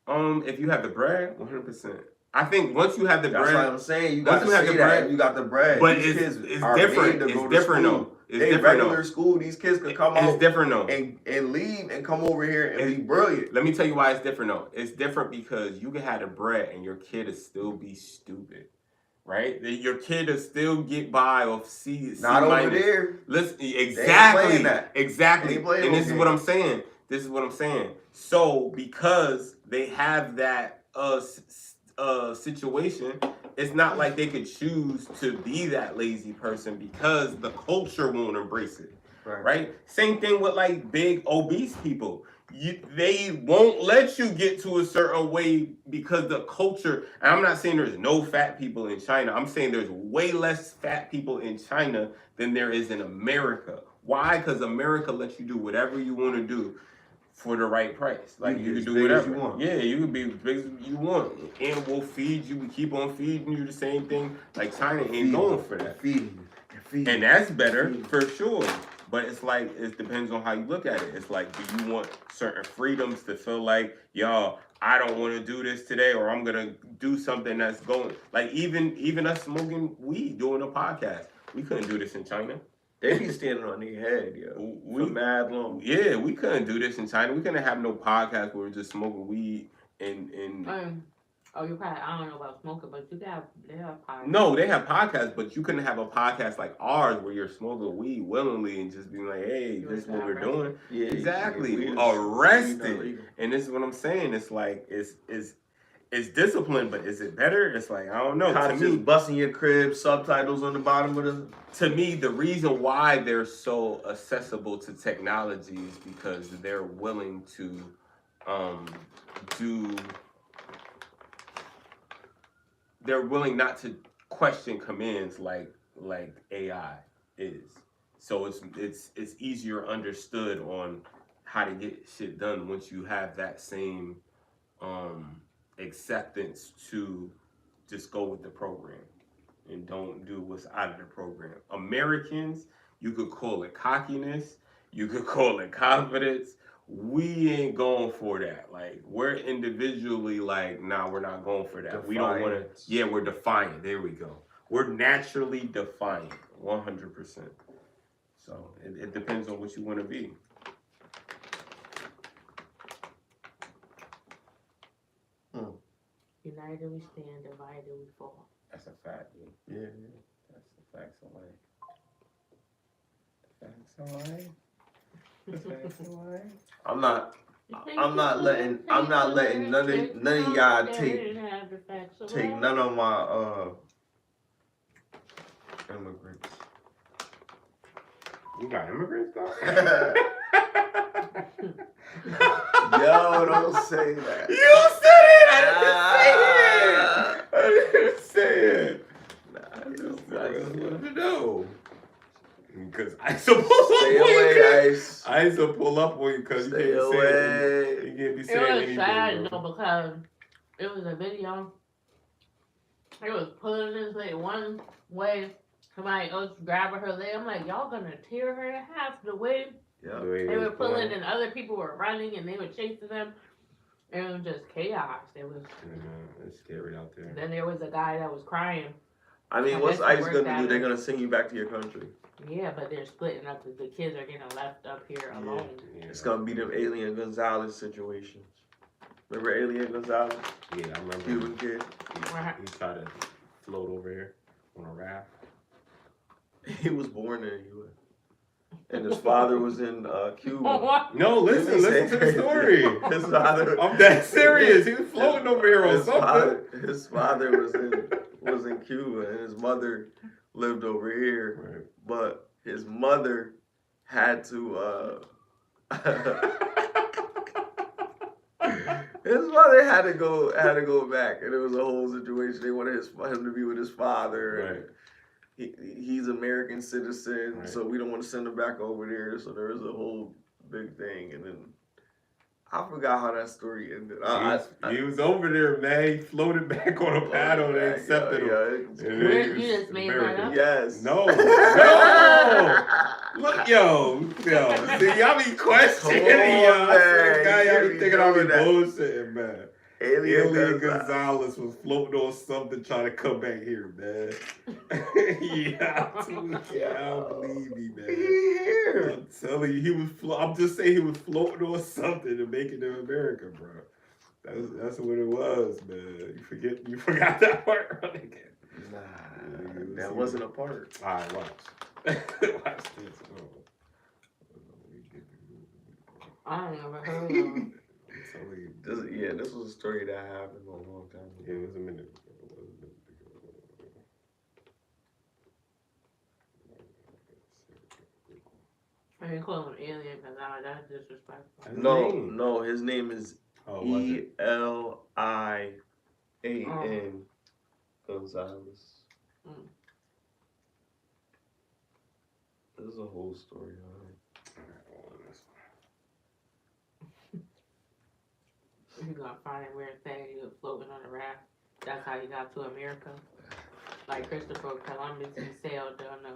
If you have the bread, 100%. I think once you have the bread, that's what I'm saying. You got to say that. You got the bread. But it's different. It's different though. It's regular school. These kids could come out. It's different though. And leave and come over here and be brilliant. Let me tell you why it's different though. It's different because you can have the bread and your kid will still be stupid. Right? Your kid will still get by off C. Not over there. Listen, exactly. Exactly. And this is what I'm saying. This is what I'm saying. So because they have that situation, it's not like they could choose to be that lazy person because the culture won't embrace it. Right? Same thing with like big obese people. They won't let you get to a certain way because the culture, and I'm not saying there's no fat people in China. I'm saying there's way less fat people in China than there is in America. Why? Because America lets you do whatever you want to do for the right price. Like you can do whatever you want. Yeah, you can be as big as you want. And we'll feed you. We keep on feeding you the same thing. Like China ain't going for that. And that's better for sure. But it's like, it depends on how you look at it. It's like, do you want certain freedoms to feel like, y'all, I don't want to do this today, or I'm going to do something that's going, like even us smoking weed, doing a podcast. We couldn't do this in China. They be standing on their head, yo. We mad long. Yeah, we couldn't do this in China. We couldn't have no podcast where we're just smoking weed and you probably, I don't know about smoking, but they have podcasts. No, they have podcasts, but you couldn't have a podcast like ours where you're smoking weed willingly and just being like, hey, this is what we're doing. Yeah, exactly. Arrested. And this is what I'm saying. It's like, it's discipline, but is it better? It's like, I don't know. To me, busting your crib, subtitles on the bottom of the... To me, the reason why they're so accessible to technology is because they're willing to they're willing not to question commands like AI is. So it's easier understood on how to get shit done once you have that same acceptance to just go with the program and don't do what's out of the program. Americans, you could call it cockiness, you could call it confidence. We ain't going for that. Like, we're individually like, nah, we're not going for that. Defiant. We don't want to, we're defiant. There we go. We're naturally defiant, 100%. So it depends on what you want to be. United we stand, divided we fall. That's a fact. Yeah. That's the facts of life. Facts of life. The facts of life. I'm not letting none of y'all take none of my immigrants. You got immigrants, dog? Yo, don't say that. You said it! I didn't say it! I just wanted to know. Because I supposed to pull up on you because you can't say you can't be saying anything. It was sad though because it was a video. It was pulling this lady one way. Somebody else grabbing her leg. I'm like, y'all gonna tear her in half the way. Yeah. They were pulling and other people were running and they were chasing them. It was just chaos. It was. It's scary out there. Then there was a guy that was crying. I mean, what's ICE gonna do? They're gonna send you back to your country. Yeah, but they're splitting up. The kids are getting left up here alone. Yeah. It's gonna be them Alien Gonzalez situations. Remember Alien Gonzalez? Yeah, I remember. Cuban kid. He tried to float over here on a raft. He was born in the U.S. And his father was in Cuba. What? No, listen to the story. His father. I'm that serious. He was floating over here on something. His father was in Cuba, and his mother lived over here. Right. But his mother had to. His mother had to go back, and it was a whole situation. They wanted him to be with his father. Right. He's American citizen, Right. so we don't want to send him back over there. So there was a whole big thing, and then I forgot how that story ended. He was over there, man. He floated back on a paddle and they accepted him. You just made that up? Yes. No. Look, yo. See, y'all be questioning, yo. I swear to God, y'all be thinking I be bullshitting, man. Alien Gonzalez was floating on something trying to come back here, man. Yeah, I don't believe me, man. Here. I'm telling you, I'm just saying he was floating on something to make it to America, bro. That's what it was, man. You forgot that part, right? Nah, that wasn't a part. All right, watch. Watch this. I ain't never heard of him. This was a story that happened a long time ago. Yeah, it was a minute ago. I didn't call him alien because that's disrespectful. No, his name is Elian Gonzalez. There's a whole story on it. He's gonna find a weird thing. He was floating on a raft. That's how he got to America. Like Christopher Columbus, he sailed on the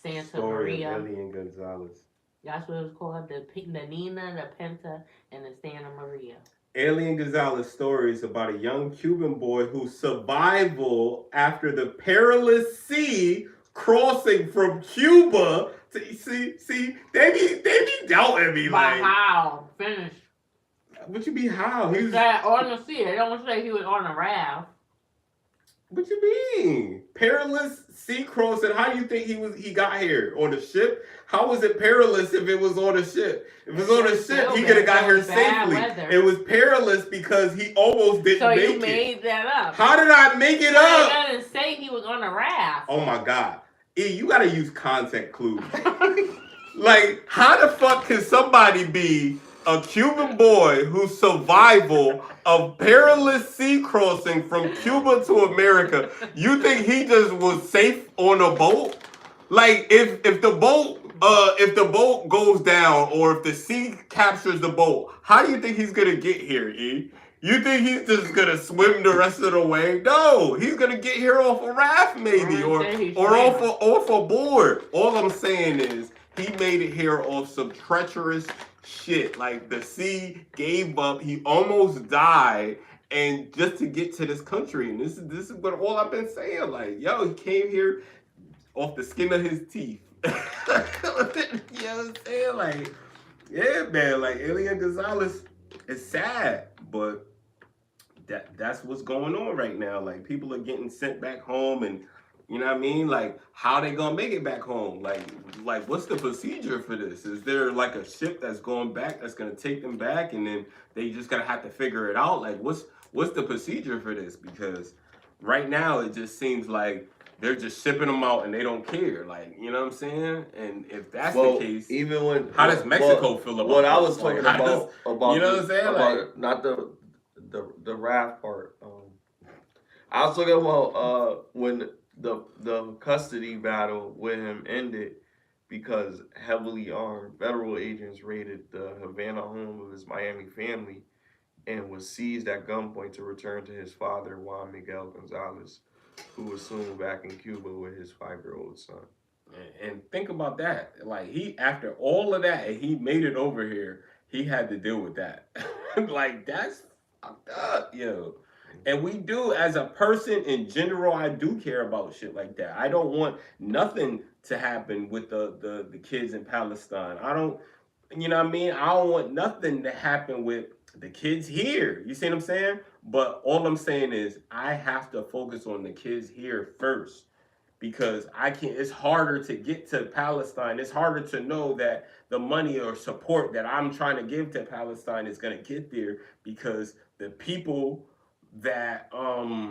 Santa Maria. Alien Gonzalez. That's what it was called. The Nina, the Pinta, and the Santa Maria. Alien Gonzalez story is about a young Cuban boy whose survival after the perilous sea crossing from Cuba to see they be doubting me like how? Finish. What you mean how? He was on the sea. They don't say he was on a raft. What you mean? Perilous sea crossing. How do you think he got here? On a ship? How was it perilous if it was on a ship? If it was on a ship, he could have got here safely. Weather. It was perilous because he almost didn't make it. So you made that up. How did I make it up? I didn't say he was on a raft. Oh my God. E, you gotta use content clues. Like, how the fuck can somebody be a Cuban boy whose survival of perilous sea crossing from Cuba to America, you think he just was safe on a boat? Like, if the boat goes down or if the sea captures the boat, how do you think he's gonna get here, E? You think he's just gonna swim the rest of the way? No, he's gonna get here off a raft maybe, or off a board. All I'm saying is he made it here off some treacherous shit. Like the sea gave up, he almost died, and just to get to this country. And this is what all I've been saying. Like, yo, he came here off the skin of his teeth. You know what I'm saying? Like, yeah, man. Like, Elian Gonzalez is sad, but that's what's going on right now. Like, people are getting sent back home, and you know what I mean? Like, how they gonna make it back home? Like what's the procedure for this? Is there like a ship that's going back that's gonna take them back, and then they just gonna have to figure it out? Like, what's the procedure for this? Because right now it just seems like they're just shipping them out and they don't care. Like, you know what I'm saying? And if that's the case, even when how does Mexico feel about what I this? was talking Like, about, you know what I'm saying? about Like, not the raft part. I was talking about when the custody battle with him ended because heavily armed federal agents raided the Havana home of his Miami family and was seized at gunpoint to return to his father, Juan Miguel Gonzalez, who was soon back in Cuba with his 5-year-old son. and think about that. Like, he, after all of that, and he made it over here, he had to deal with that. Like, that's fucked up, yo. And we do, as a person in general, I do care about shit like that. I don't want nothing to happen with the kids in Palestine. I don't, you know what I mean? I don't want nothing to happen with the kids here. You see what I'm saying? But all I'm saying is I have to focus on the kids here first, because I can't, it's harder to get to Palestine. It's harder to know that the money or support that I'm trying to give to Palestine is going to get there, because the people that are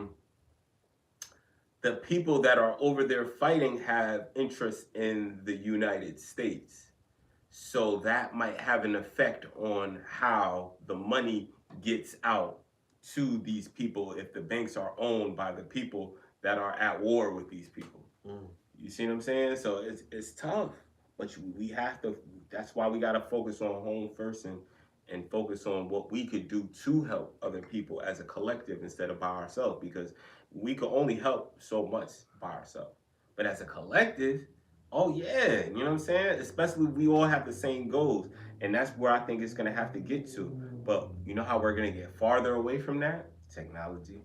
over there fighting have interest in the United States. So that might have an effect on how the money gets out to these people if the banks are owned by the people that are at war with these people. You see what I'm saying? So it's tough, but we have to. That's why we got to focus on home first, and focus on what we could do to help other people as a collective instead of by ourselves, because we can only help so much by ourselves. But as a collective, oh yeah, you know what I'm saying? Especially if we all have the same goals. And that's where I think it's gonna have to get to. But you know how we're gonna get farther away from that? Technology.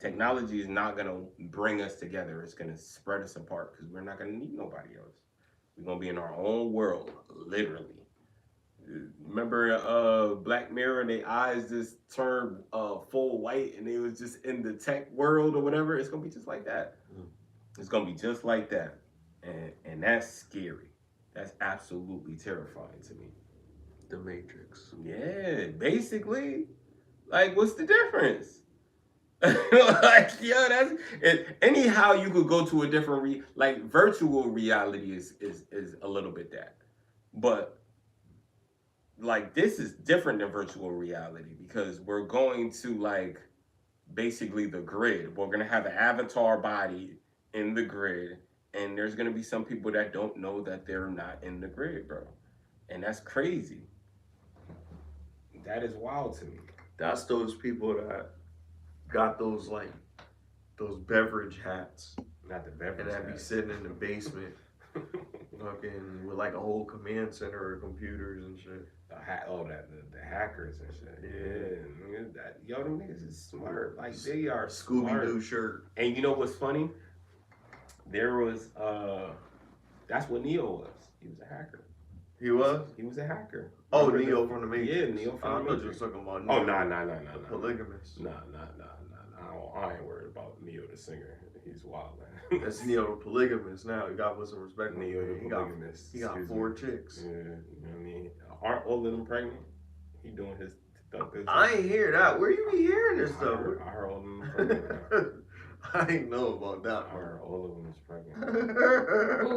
Technology is not gonna bring us together. It's gonna spread us apart, because we're not gonna need nobody else. We're gonna be in our own world, literally. Remember Black Mirror, and their eyes just turned full white and they was just in the tech world or whatever? It's gonna be just like that. It's gonna be just like that. And that's scary. That's absolutely terrifying to me. The Matrix. Yeah, basically. Like, what's the difference? Like, yo, that's it. Anyhow, you could go to a different like virtual reality is a little bit that. But like, this is different than virtual reality, because we're going to, like, basically the grid. We're gonna have an avatar body in the grid, and there's gonna be some people that don't know that they're not in the grid, bro. And that's crazy. That is wild to me. That's those people that got those beverage hats. Not the beverage and that be sitting in the basement, fucking with like a whole command center of computers and shit. The hackers and shit. Yeah, yo, them niggas is smart. Like, they are Scooby-Doo shirt. And you know what's funny? There was that's what Neo was. He was a hacker. He was? He was a hacker. Oh, Neo from the Matrix. Yeah, Neo from the Matrix. I thought you were talking about Neo. Oh, no. Polygamous. No. I ain't worried about Neo the singer. He's wild, man. That's Neo the polygamous now. You gotta put some respect on Neo the polygamous. He got 4 chicks. Yeah, you know what I mean? Aren't all of them pregnant? He doing his stuff. I ain't hear that. Where you be hearing this stuff? I heard all of them pregnant. I ain't know about that. I heard all of them is pregnant.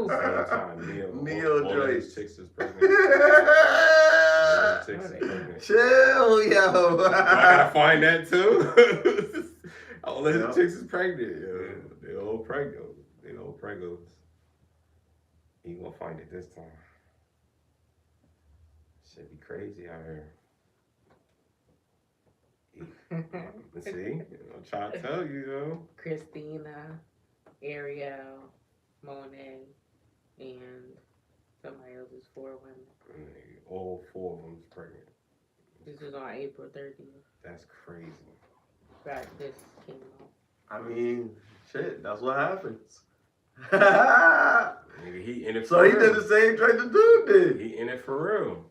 Same time, Neo Joyce. All his chicks is pregnant. Chill, yo. I gotta find that too. All of his chicks is pregnant, yo. They all pregnant. They all pregnant. He gonna find it this time. Should be crazy out here. Let's see. I'm trying to tell you, yo. Christina, Ariel, Monet, and somebody else is 4 women. All 4 of them is pregnant. This is on April 30th. That's crazy. Right, this came out. I mean, shit, that's what happens. Nigga, he in it So for he real. did the same trade the dude did. He in it for real.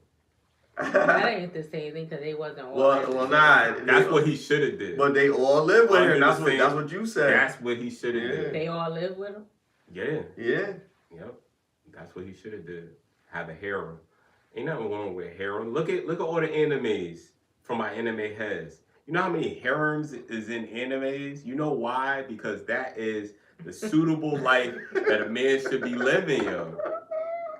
That ain't the same thing because they wasn't all. Well, nah. That's what he should have did. But they all live with her. Under That's the what same- what you said. That's what he should have Yeah. did. They all live with him? Yeah. Yeah. Yep. That's what he should have did. Have a harem. Ain't nothing wrong with harem. Look at all the animes from my anime heads. You know how many harems is in animes? You know why? Because that is the suitable life that a man should be living, yo.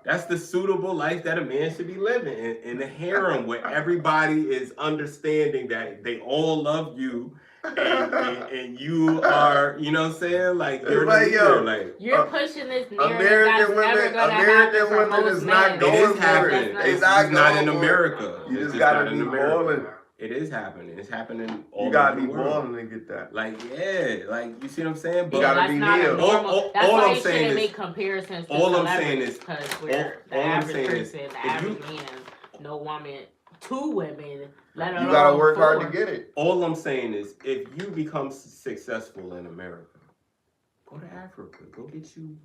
That's the suitable life that a man should be living in the harem where everybody is understanding that they all love you and you are, you know what I'm saying? Like you're Like, the yo, leader, like You're pushing this narrative American that's women- never gonna American happen for women most is not men. going it is for it. happening. That's It's not just not going in for it. America. You It's just just gotta not in be America. balling. It is happening. It's happening all You gotta over be the world. balling to get that. Like yeah, like you see what I'm saying? You Yeah, gotta that's be not Neo. a normal. All That's I'm why you saying shouldn't is- make comparisons to all I'm saying celebrities is- because we're the all I'm average saying is, person, the if you- average man, no woman, two women, let alone You gotta work hard four. to get it. All I'm saying is, if you become successful in America, go to Africa. Go get you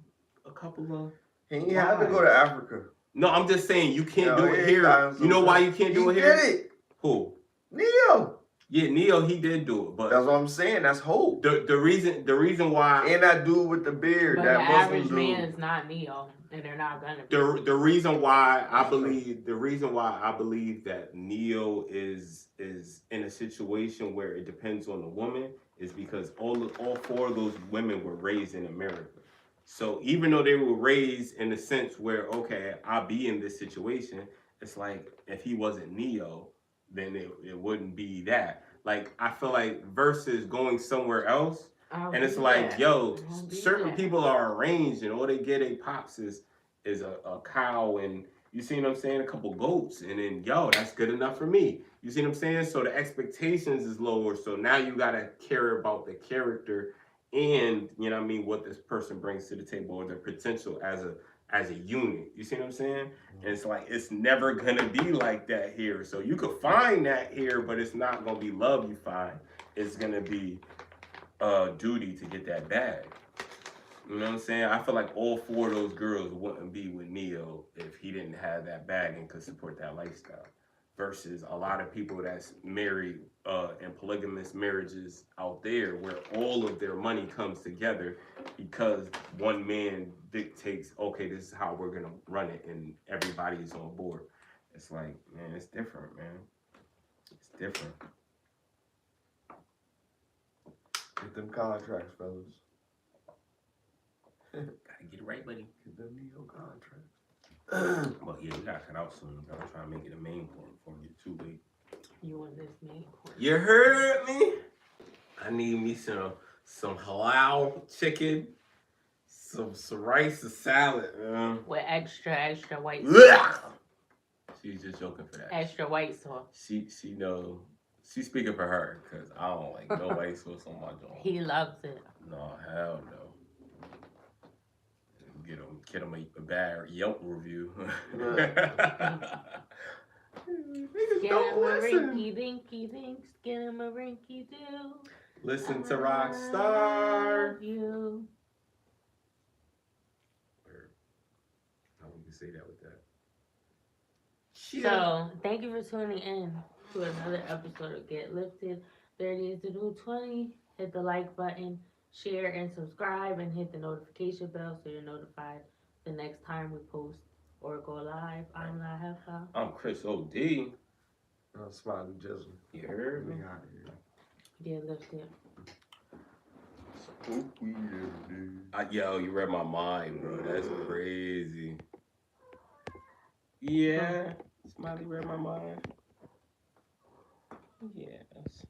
a couple of. He ain't have to go to Africa. No, I'm just saying you can't Yo, do it he here. got You know some- why you can't do it He here? did it. Who? Neo. Yeah, Neo, he did do it, but That's what I'm saying. That's hope. the reason why And that dude with the beard, But that the Muslim average dude. man is not Neo, and they're not gonna be. the reason why I That's true. believe that Neo is in a situation where it depends on the woman is because all four of those women were raised in America. So even though they were raised in a sense where okay, I'll be in this situation, it's like if he wasn't Neo, then it wouldn't be that. Like I feel like versus going somewhere else. And it's like, yo, certain people are arranged and all they get a pops is a cow and you see what I'm saying, a couple goats, and then yo, that's good enough for me. You see what I'm saying? So the expectations is lower. So now you gotta care about the character and you know what I mean, what this person brings to the table or their potential as a unit. You see what I'm saying? And it's like it's never gonna be like that here. So you could find that here, but it's not gonna be love you find. It's gonna be duty to get that bag. You know what I'm saying? I feel like all four of those girls wouldn't be with Neo if he didn't have that bag and could support that lifestyle. Versus a lot of people that's married in polygamous marriages out there where all of their money comes together because one man dictates, okay, this is how we're gonna run it and everybody's on board. It's like, man, it's different, man. It's different. Get them contracts, fellas. Gotta get it right, buddy. Get them Neo contracts. Well, yeah, we gotta cut out soon. I'm trying to make it a main point before we get too late. You want this main course? You heard me? I need me some halal chicken, some rice, a salad. With extra white Blech. sauce. She's just joking for that. Extra white sauce. She know. She's speaking for her because I don't like no white sauce on my joint. He loves it. No, hell no. Get him a bad Yelp review. Niggas Get don't him a listen. rinky dinky dinks. Get him a rinky doo. Listen to I Rockstar. love you. How we can say that with that? So, thank you for tuning in to another episode of Get Lifted. 30 is the new 20. Hit the like button, share and subscribe, and hit the notification bell so you're notified the next time we post or go live. I'm not Heffa. I'm Chris O.D. I'm SmileyJizzle. You heard me? Me out of here. Get Lifted. Spooky, dude. Yo, you read my mind, bro. That's crazy. Yeah. Smiley read my mind. Yes.